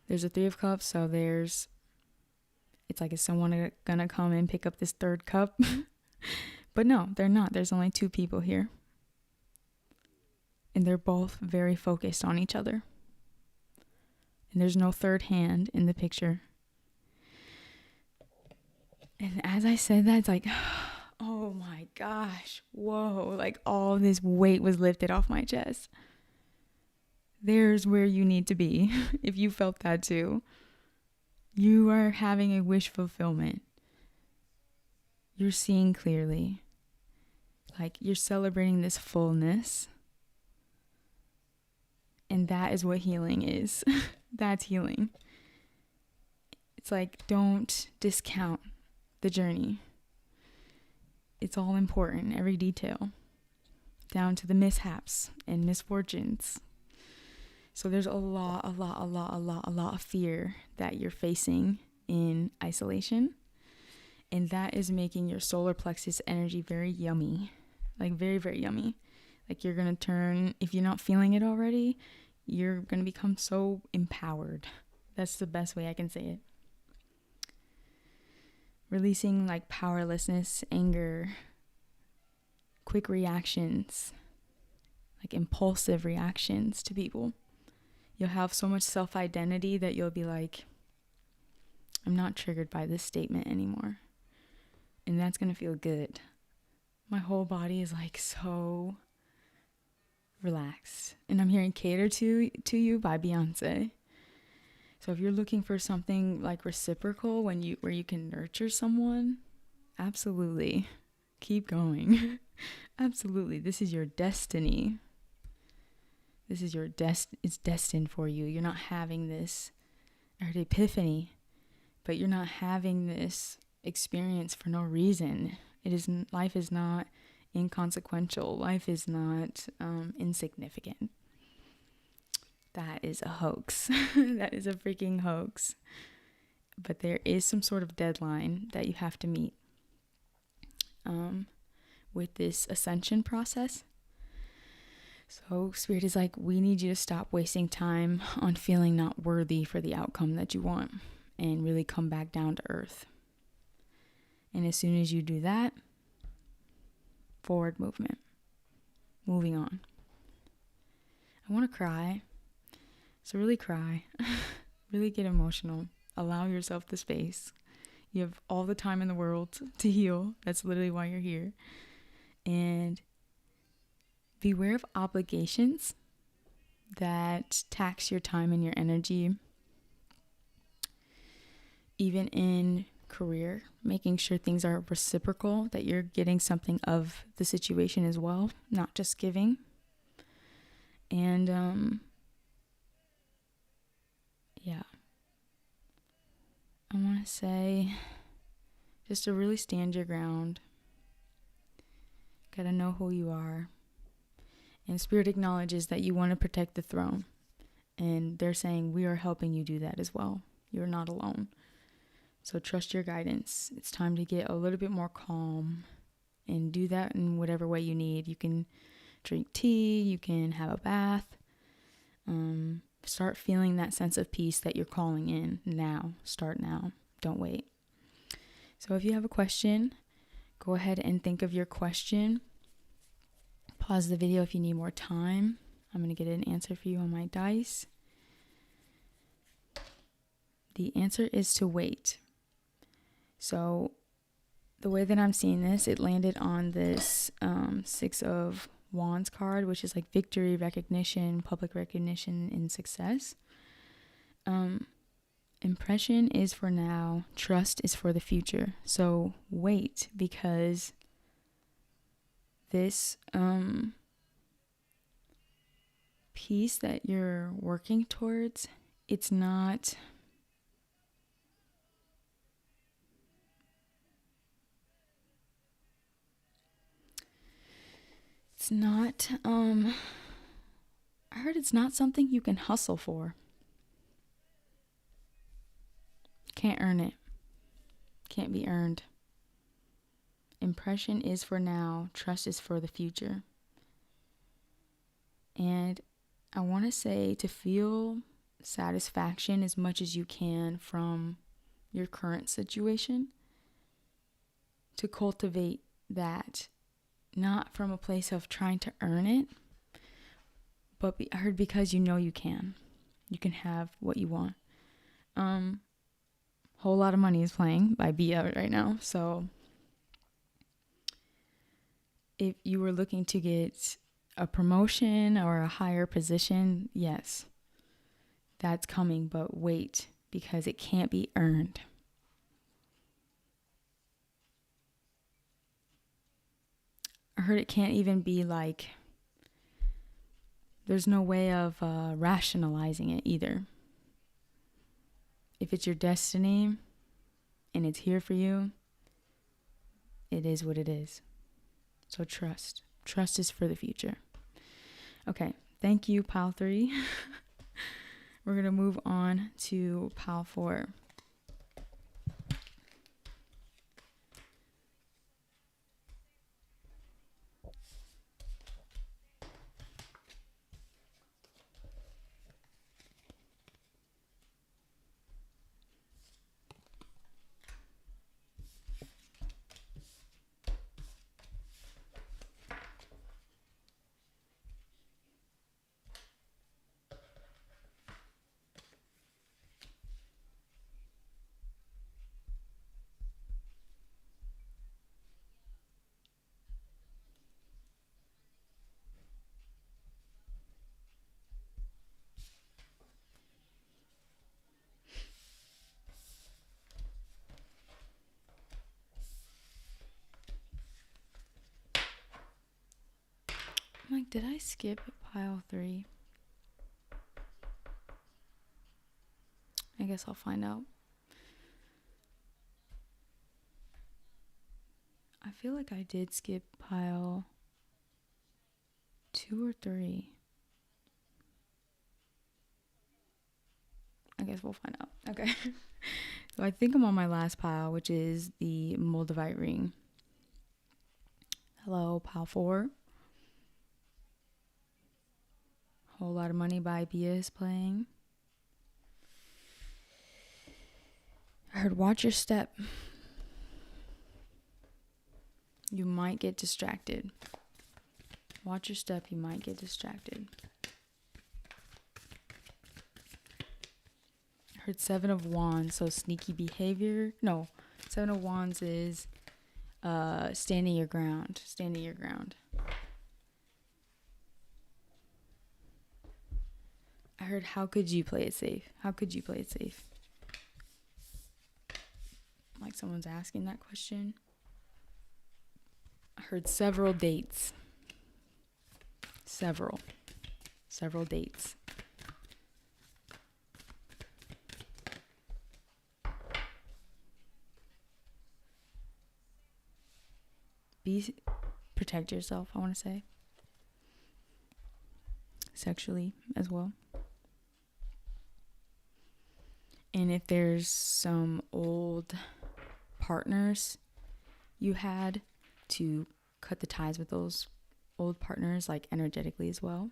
A: There's a Three of Cups, so it's like, is someone gonna come and pick up this third cup? But no, they're not. There's only two people here. And they're both very focused on each other. And there's no third hand in the picture. And as I said that, it's like, oh my gosh, whoa, like all this weight was lifted off my chest. There's where you need to be if you felt that too. You are having a wish fulfillment. You're seeing clearly. Like you're celebrating this fullness. And that is what healing is. That's healing. It's like, don't discount the journey. It's all important, every detail, down to the mishaps and misfortunes. So there's a lot of fear that you're facing in isolation. And that is making your solar plexus energy very yummy. Like very, very yummy. Like you're going to turn, if you're not feeling it already, you're going to become so empowered. That's the best way I can say it. Releasing like powerlessness, anger, quick reactions, like impulsive reactions to people. You'll have so much self-identity that you'll be like, I'm not triggered by this statement anymore. And that's going to feel good. My whole body is like so relaxed. And I'm hearing Cater to You by Beyonce. So if you're looking for something like reciprocal where you can nurture someone, Absolutely. Keep going. Absolutely. This is your destiny. This is it's destined for you. You're not having this, I heard epiphany, but you're not having this experience for no reason. Life is not inconsequential. Life is not insignificant. That is a hoax. That is a freaking hoax. But there is some sort of deadline that you have to meet with this ascension process. So Spirit is like, we need you to stop wasting time on feeling not worthy for the outcome that you want and really come back down to earth. And as soon as you do that, forward movement, moving on. I want to cry. So really cry, really get emotional, allow yourself the space. You have all the time in the world to heal. That's literally why you're here. And beware of obligations that tax your time and your energy. Even in career, making sure things are reciprocal, that you're getting something of the situation as well, not just giving. And yeah, I want to say just to really stand your ground. Gotta know who you are. And Spirit acknowledges that you want to protect the throne. And they're saying, we are helping you do that as well. You're not alone. So trust your guidance. It's time to get a little bit more calm and do that in whatever way you need. You can drink tea, you can have a bath. Start feeling that sense of peace that you're calling in now. Start now. Don't wait. So if you have a question, go ahead and think of your question. Pause the video if you need more time. I'm going to get an answer for you on my dice. The answer is to wait. So the way that I'm seeing this, it landed on this Six of Wands card, which is like victory, recognition, public recognition, and success. Impression is for now, trust is for the future. So wait, because this peace that you're working towards, it's not I heard it's not something you can hustle for. Can't earn it. Can't be earned. Impression is for now, trust is for the future. And I want to say to feel satisfaction as much as you can from your current situation, to cultivate that, not from a place of trying to earn it, but I heard because you know you can have what you want. Whole Lot of Money is playing by Bia right now. So if you were looking to get a promotion or a higher position, yes, that's coming, but wait, because it can't be earned. I heard it can't even be like, there's no way of rationalizing it either. If it's your destiny and it's here for you, it is what it is. So trust. Trust is for the future. Okay, thank you, pile 3. We're going to move on to pile 4. Did I skip pile 3? I guess I'll find out. I feel like I did skip pile 2 or 3. I guess we'll find out. Okay. So I think I'm on my last pile, which is the Moldavite ring. Hello, pile 4. Whole Lot of Money by Bia is playing. I heard watch your step. You might get distracted. Watch your step, you might get distracted. I heard 7 of Wands, so sneaky behavior. No, 7 of Wands is standing your ground. Standing your ground. I heard how could you play it safe? How could you play it safe? Like someone's asking that question. I heard several dates. Several dates. Protect yourself, I want to say. Sexually as well. And if there's some old partners you had, to cut the ties with those old partners, like energetically as well.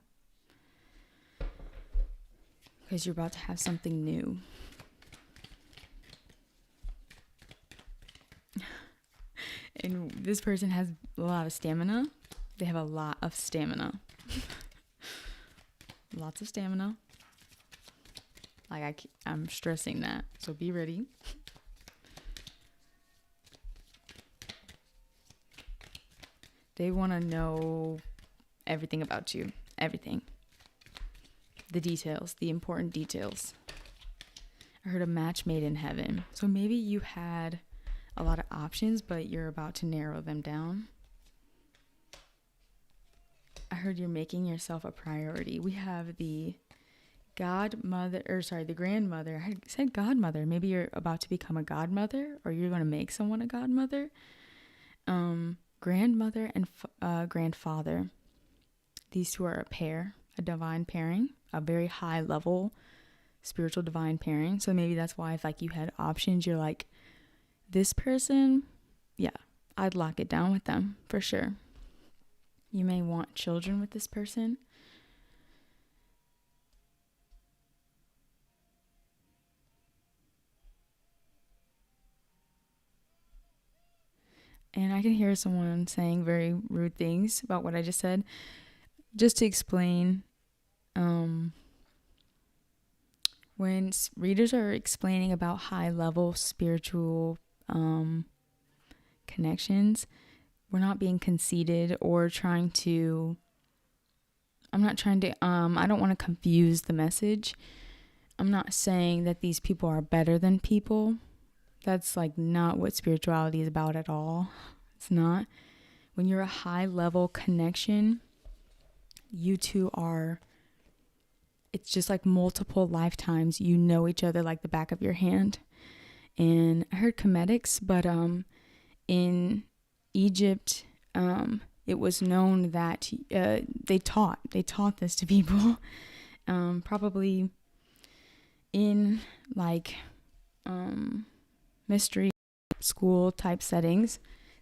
A: Because you're about to have something new. And this person has a lot of stamina. They have a lot of stamina. Lots of stamina. Like I'm stressing that. So be ready. They want to know everything about you. Everything. The details. The important details. I heard a match made in heaven. So maybe you had a lot of options, but you're about to narrow them down. I heard you're making yourself a priority. We have the the grandmother. I said godmother. Maybe you're about to become a godmother, or you're going to make someone a godmother. Grandmother and grandfather. These two are a pair, a divine pairing, a very high level spiritual divine pairing. So maybe that's why if like you had options, you're like, this person, yeah, I'd lock it down with them for sure. You may want children with this person. And I can hear someone saying very rude things about what I just said. Just to explain, when readers are explaining about high-level spiritual connections, we're not being conceited or I don't want to confuse the message. I'm not saying that these people are better than people. That's like not what spirituality is about at all. It's not. When you're a high level connection, you two are, it's just like multiple lifetimes. You know each other like the back of your hand. And I heard comedics, but in Egypt, it was known that they taught this to people, probably in like mystery school type settings,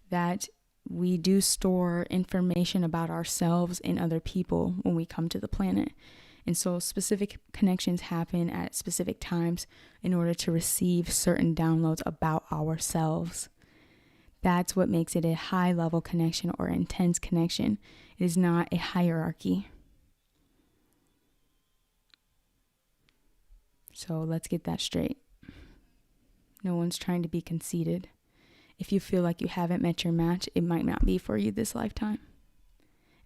A: that we do store information about ourselves and other people when we come to the planet. And so specific connections happen at specific times in order to receive certain downloads about ourselves. That's what makes it a high level connection or intense connection. It is not a hierarchy. So let's get that straight. No one's trying to be conceited. If you feel like you haven't met your match, it might not be for you this lifetime.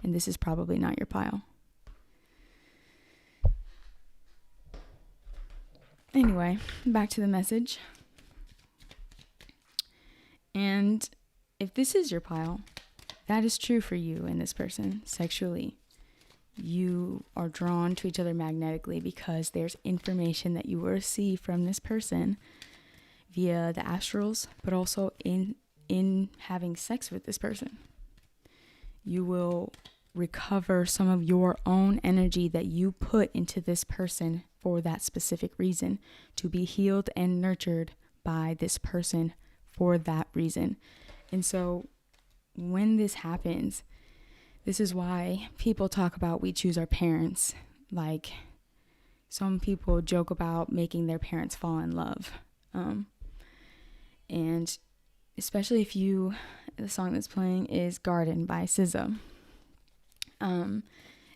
A: And this is probably not your pile. Anyway, back to the message. And if this is your pile, that is true for you and this person sexually. you are drawn to each other magnetically because there's information that you will receive from this person via the astrals, but also in having sex with this person. You will recover some of your own energy that you put into this person for that specific reason, to be healed and nurtured by this person for that reason. And so when this happens, this is why people talk about we choose our parents. Like, some people joke about making their parents fall in love. And especially if the song that's playing is Garden by SZA.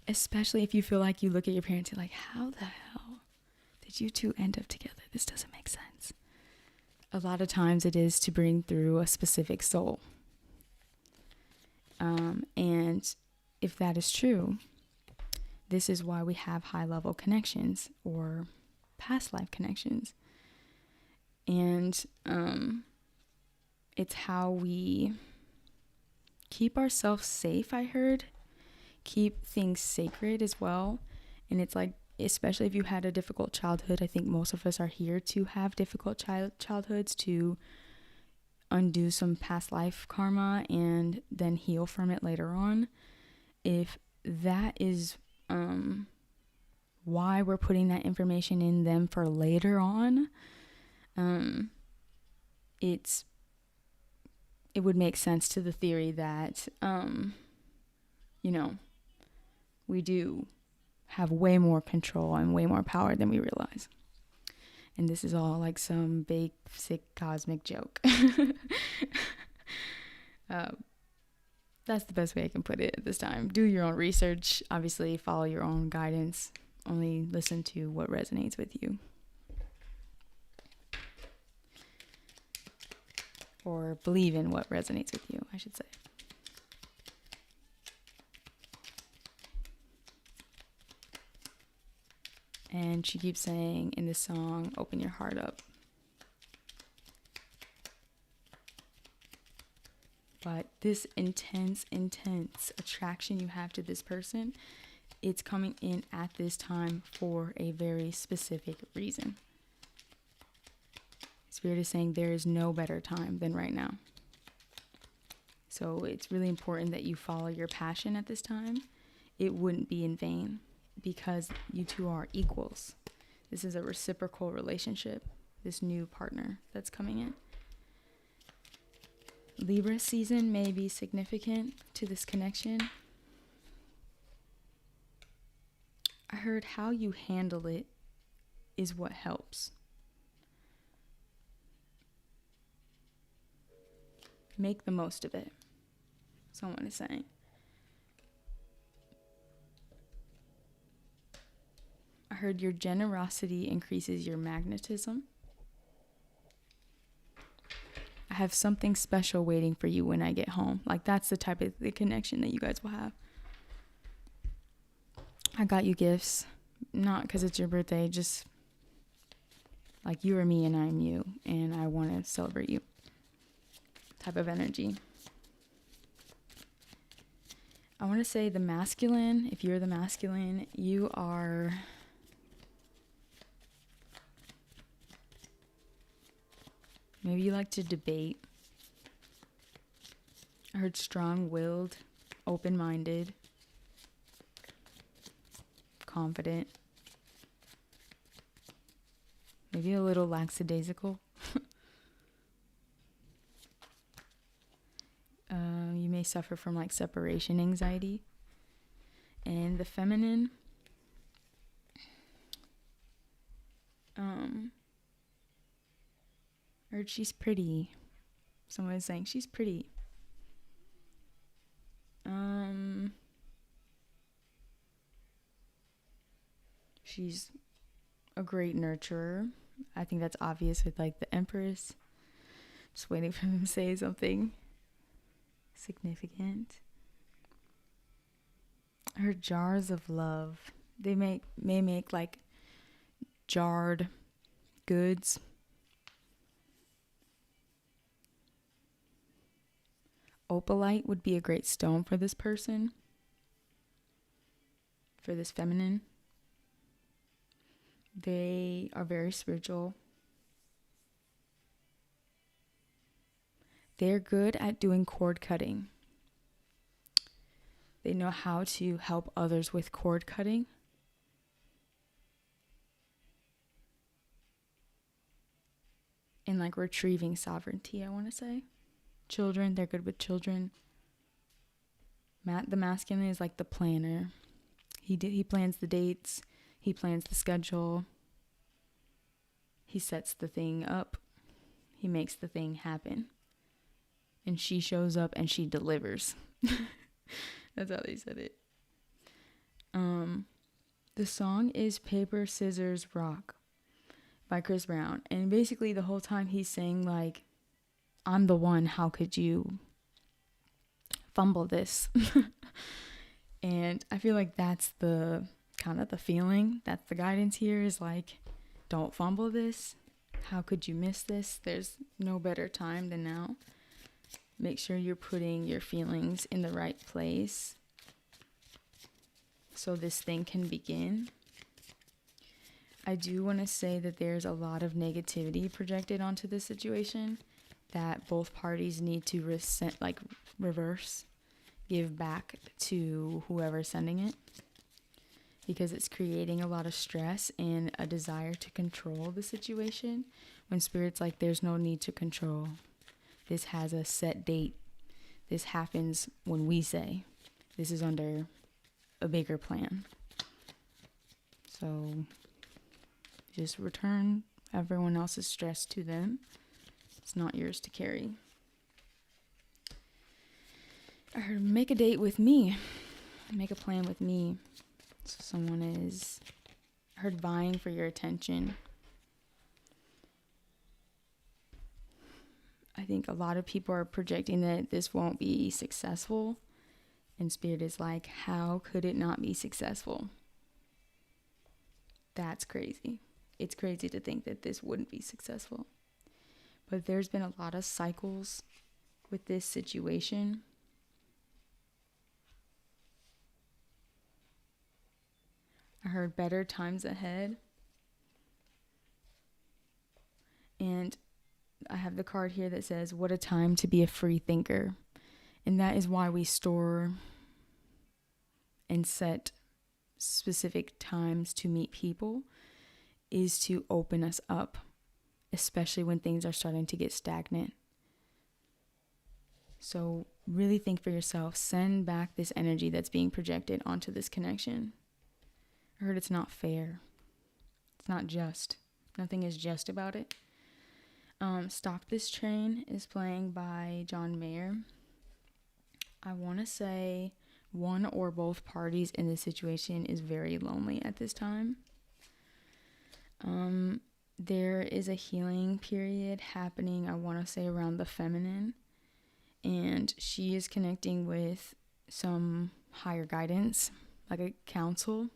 A: Especially if you feel like you look at your parents and you're like, how the hell did you two end up together? This doesn't make sense. A lot of times it is to bring through a specific soul. And if that is true, this is why we have high-level connections or past life connections. And it's how we keep ourselves safe, I heard. Keep things sacred as well. And it's like, especially if you had a difficult childhood, I think most of us are here to have difficult childhoods, to undo some past life karma and then heal from it later on. If that is why we're putting that information in them for later on, it would make sense to the theory that we do have way more control and way more power than we realize. And this is all like some big, sick, cosmic joke. That's the best way I can put it at this time. Do your own research. Obviously, follow your own guidance. Only listen to what resonates with you. Or believe in what resonates with you, I should say. And she keeps saying in this song, open your heart up. But this intense attraction you have to this person, it's coming in at this time for a very specific reason. Spirit is saying there is no better time than right now. So it's really important that you follow your passion at this time. It wouldn't be in vain, because you two are equals. This is a reciprocal relationship, this new partner that's coming in. Libra season may be significant to this connection. I heard how you handle it is what helps. Make the most of it, someone is saying. I heard your generosity increases your magnetism. I have something special waiting for you when I get home. Like, that's the type of the connection that you guys will have. I got you gifts, not because it's your birthday, just like you are me and I'm you, and I want to celebrate you type of energy. I want to say the masculine, if you're the masculine, you are... maybe you like to debate. I heard strong-willed, open-minded, confident, maybe a little lackadaisical. You may suffer from like separation anxiety. And the feminine, I heard she's pretty. Someone is saying she's pretty. She's a great nurturer. I think that's obvious with like the Empress. Just waiting for them to say something significant. I heard jars of love. They may make like jarred goods. Opalite would be a great stone for this person. for this feminine. They are very spiritual. They're good at doing cord cutting. They know how to help others with cord cutting. And like retrieving sovereignty, I want to say. Children, they're good with children. The masculine is like the planner. He plans the dates. He plans the schedule. He sets the thing up. He makes the thing happen. And she shows up and she delivers. That's how they said it. The song is Paper, Scissors, Rock by Chris Brown. And basically the whole time he's saying like, I'm the one, how could you fumble this? And I feel like that's the kind of the feeling, that's the guidance here is like, don't fumble this. How could you miss this? There's no better time than now. Make sure you're putting your feelings in the right place so this thing can begin. I do want to say that there's a lot of negativity projected onto this situation that both parties need to reverse, give back to whoever's sending it, because it's creating a lot of stress and a desire to control the situation when spirit's like, there's no need to control. This has a set date. This happens when we say. This is under a bigger plan. So just return everyone else's stress to them. It's not yours to carry. I heard make a date with me. Make a plan with me. So someone is, I heard vying for your attention. I think a lot of people are projecting that this won't be successful. And spirit is like, how could it not be successful? That's crazy. It's crazy to think that this wouldn't be successful. But there's been a lot of cycles with this situation. I heard better times ahead. And I have the card here that says, what a time to be a free thinker. And that is why we store and set specific times to meet people, is to open us up, especially when things are starting to get stagnant. So really think for yourself. Send back this energy that's being projected onto this connection. I heard it's not fair. It's not just. Nothing is just about it. Stop This Train is playing by John Mayer. I want to say one or both parties in this situation is very lonely at this time. There is a healing period happening, I want to say around the feminine, and she is connecting with some higher guidance, like a counsel.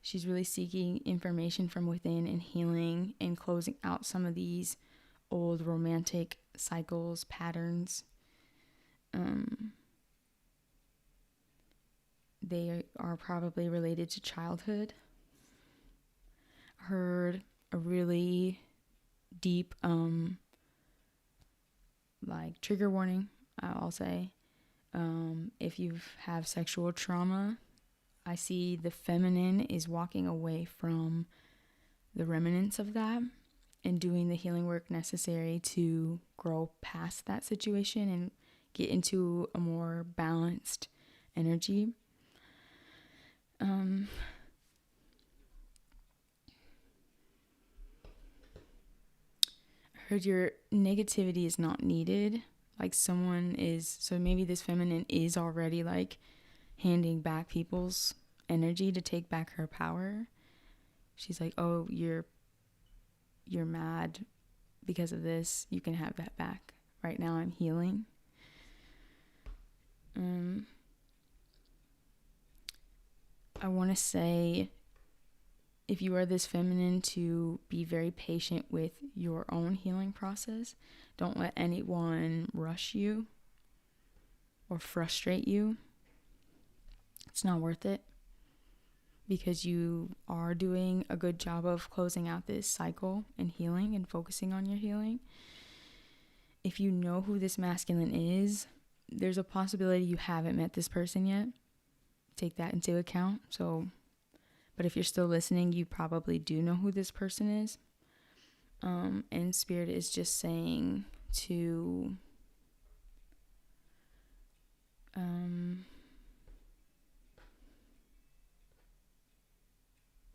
A: She's really seeking information from within and healing and closing out some of these old romantic cycles, patterns. They are probably related to childhood. Heard a really deep trigger warning, I'll say. If you have sexual trauma, I see the feminine is walking away from the remnants of that and doing the healing work necessary to grow past that situation and get into a more balanced energy. I heard your negativity is not needed. Like so maybe this feminine is already like handing back people's energy to take back her power. She's like, oh, you're mad because of this. You can have that back. Right now I'm healing. I want to say, if you are this feminine, to be very patient with your own healing process. Don't let anyone rush you or frustrate you. It's not worth it, because you are doing a good job of closing out this cycle and healing and focusing on your healing. If you know who this masculine is, there's a possibility you haven't met this person yet. Take that into account. But if you're still listening, you probably do know who this person is. And Spirit is just saying to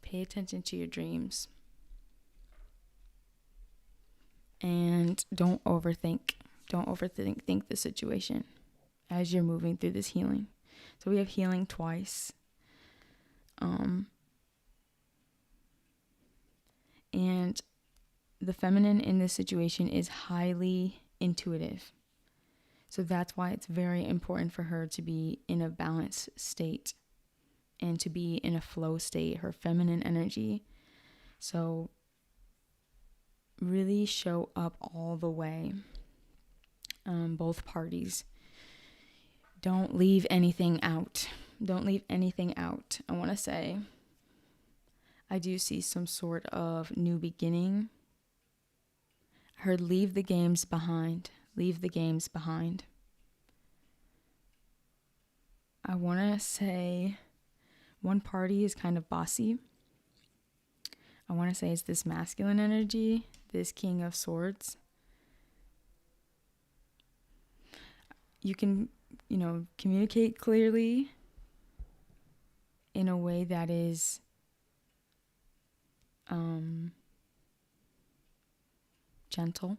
A: pay attention to your dreams. And don't overthink the situation as you're moving through this healing. So we have healing twice. And the feminine in this situation is highly intuitive. So that's why it's very important for her to be in a balanced state and to be in a flow state, her feminine energy. So really show up all the way. Both parties. Don't leave anything out. I want to say, I do see some sort of new beginning. I heard leave the games behind. I want to say one party is kind of bossy. I want to say it's this masculine energy, this King of Swords. You can, communicate clearly in a way that is gentle.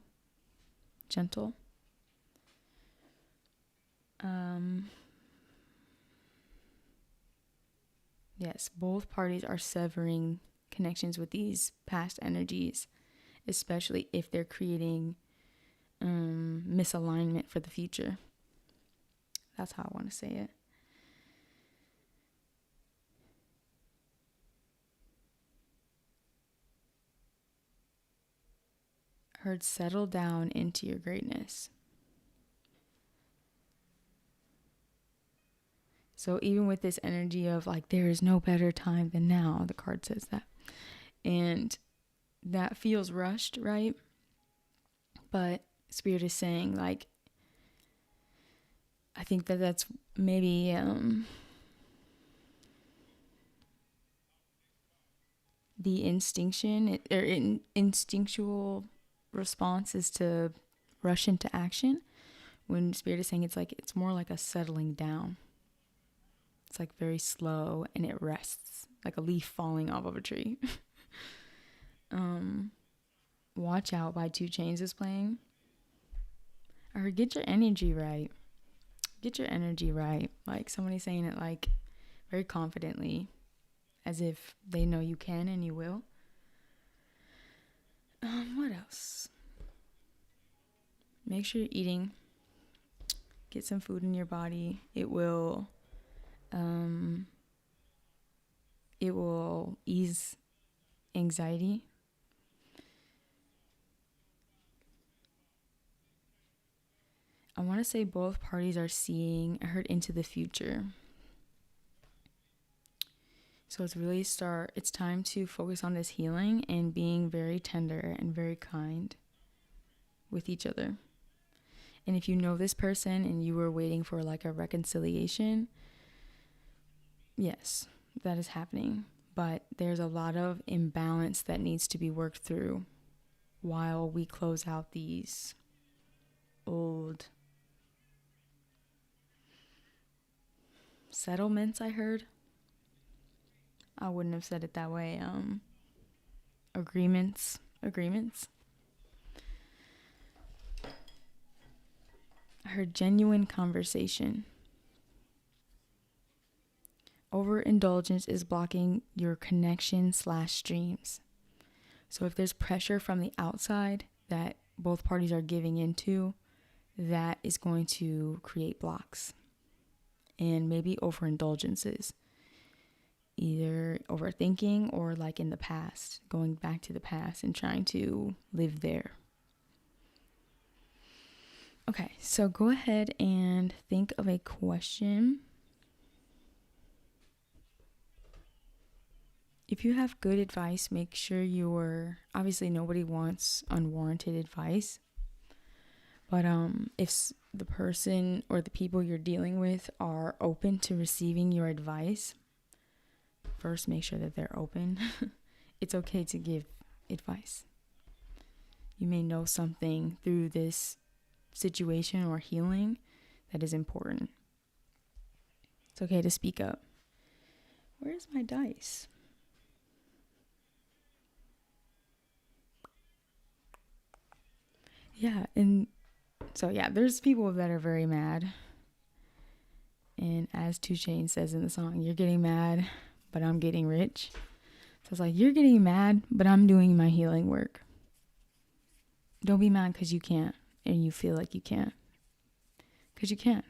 A: Yes, both parties are severing connections with these past energies, especially if they're creating misalignment for the future. That's how I want to say it. Heard settle down into your greatness. So even with this energy of like, there is no better time than now, the card says that. And that feels rushed, right? But Spirit is saying, like, I think that's maybe the instinctual response is to rush into action. When Spirit is saying it's more like a settling down. It's like very slow and it rests, like a leaf falling off of a tree. Watch Out by 2 Chainz is playing. I heard get your energy right. Like somebody saying it like very confidently, as if they know you can and you will. What else? Make sure you're eating. Get some food in your body. It will ease anxiety. I want to say both parties are seeing, I heard, into the future. So it's time to focus on this healing and being very tender and very kind with each other. And if you know this person and you were waiting for like a reconciliation, yes, that is happening. But there's a lot of imbalance that needs to be worked through while we close out these old settlements, I heard. I wouldn't have said it that way. Agreements. I heard genuine conversation. Overindulgence is blocking your connection/dreams. So if there's pressure from the outside that both parties are giving into, that is going to create blocks and maybe overindulgences. Either overthinking or like in the past, going back to the past and trying to live there. Okay, so go ahead and think of a question. if you have good advice, make sure obviously nobody wants unwarranted advice. But if the person or the people you're dealing with are open to receiving your advice, first make sure that they're open. It's okay to give advice. You may know something through this situation or healing that is important. It's okay to speak up. Where's my dice? Yeah, and so there's people that are very mad. And as 2 Chainz says in the song, you're getting mad, but I'm getting rich. So it's like, you're getting mad, but I'm doing my healing work. Don't be mad because you can't and you feel like you can't. Because you can't.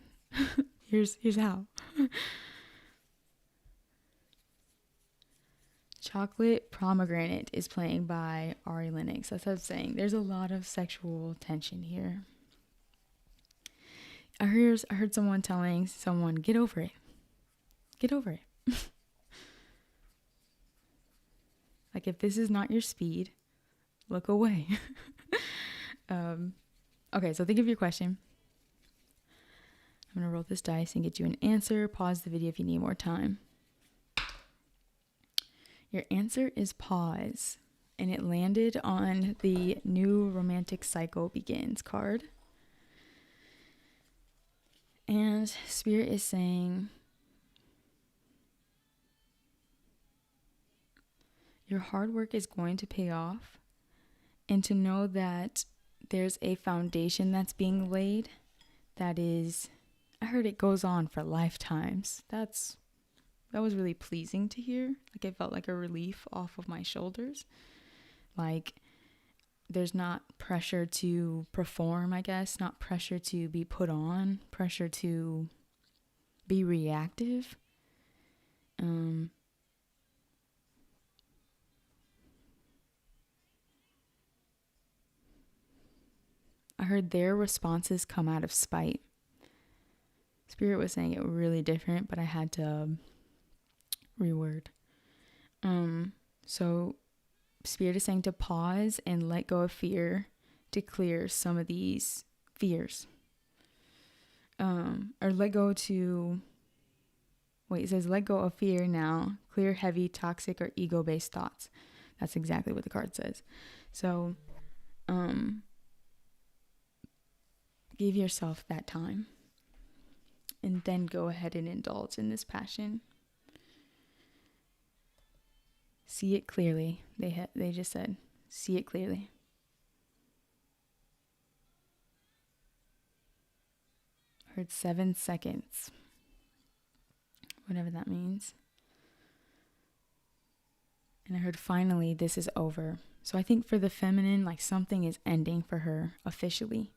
A: Here's how. Chocolate Pomegranate is playing by Ari Lennox. That's what I'm saying. There's a lot of sexual tension here. I heard someone telling someone, get over it. Get over it. Like, if this is not your speed, look away. Okay, so think of your question. I'm going to roll this dice and get you an answer. Pause the video if you need more time. Your answer is pause. And it landed on the New Romantic Cycle Begins card. And Spirit is saying, your hard work is going to pay off. And to know that there's a foundation that's being laid that is, I heard it goes on for lifetimes. That was really pleasing to hear. Like, I felt like a relief off of my shoulders. Like, there's not pressure to perform, I guess, not pressure to be put on, pressure to be reactive. I heard their responses come out of spite. Spirit was saying it really different, but I had to reword. So Spirit is saying to pause and let go of fear to clear some of these fears. Or let go to, it says let go of fear now, clear heavy, toxic, or ego-based thoughts. That's exactly what the card says. So, give yourself that time and then go ahead and indulge in this passion. See it clearly. They just said, see it clearly. Heard 7 seconds. Whatever that means. And I heard finally this is over. So I think for the feminine, like, something is ending for her officially.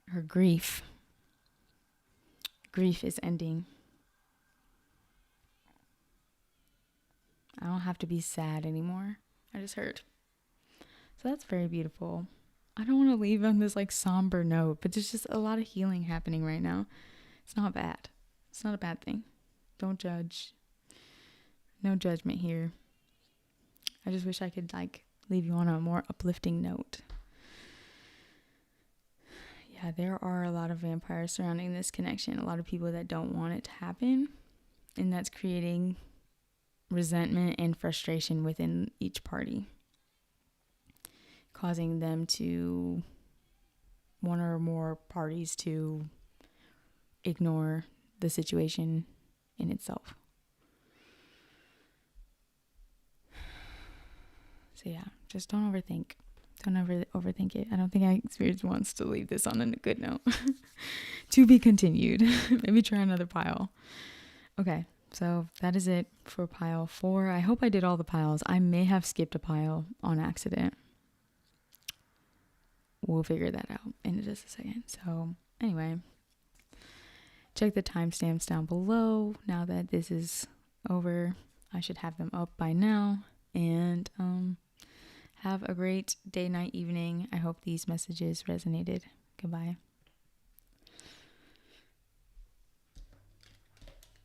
A: Her grief is ending. I don't have to be sad anymore. I just heard. So that's very beautiful. I don't want to leave on this like somber note, but there's just a lot of healing happening right now. It's not bad. It's not a bad thing. Don't judge. No judgment here. I just wish I could like leave you on a more uplifting note. Yeah, there are a lot of vampires surrounding this connection. A lot of people that don't want it to happen. And that's creating resentment and frustration within each party, causing them to, one or more parties, to ignore the situation in itself. So yeah, just don't overthink. Don't ever overthink it. I don't think Spirit wants to leave this on a good note. To be continued. Maybe try another pile. Okay, so that is it for pile 4. I hope I did all the piles. I may have skipped a pile on accident. We'll figure that out in just a second. So anyway, check the timestamps down below. Now that this is over, I should have them up by now. And have a great day, night, evening. I hope these messages resonated. Goodbye.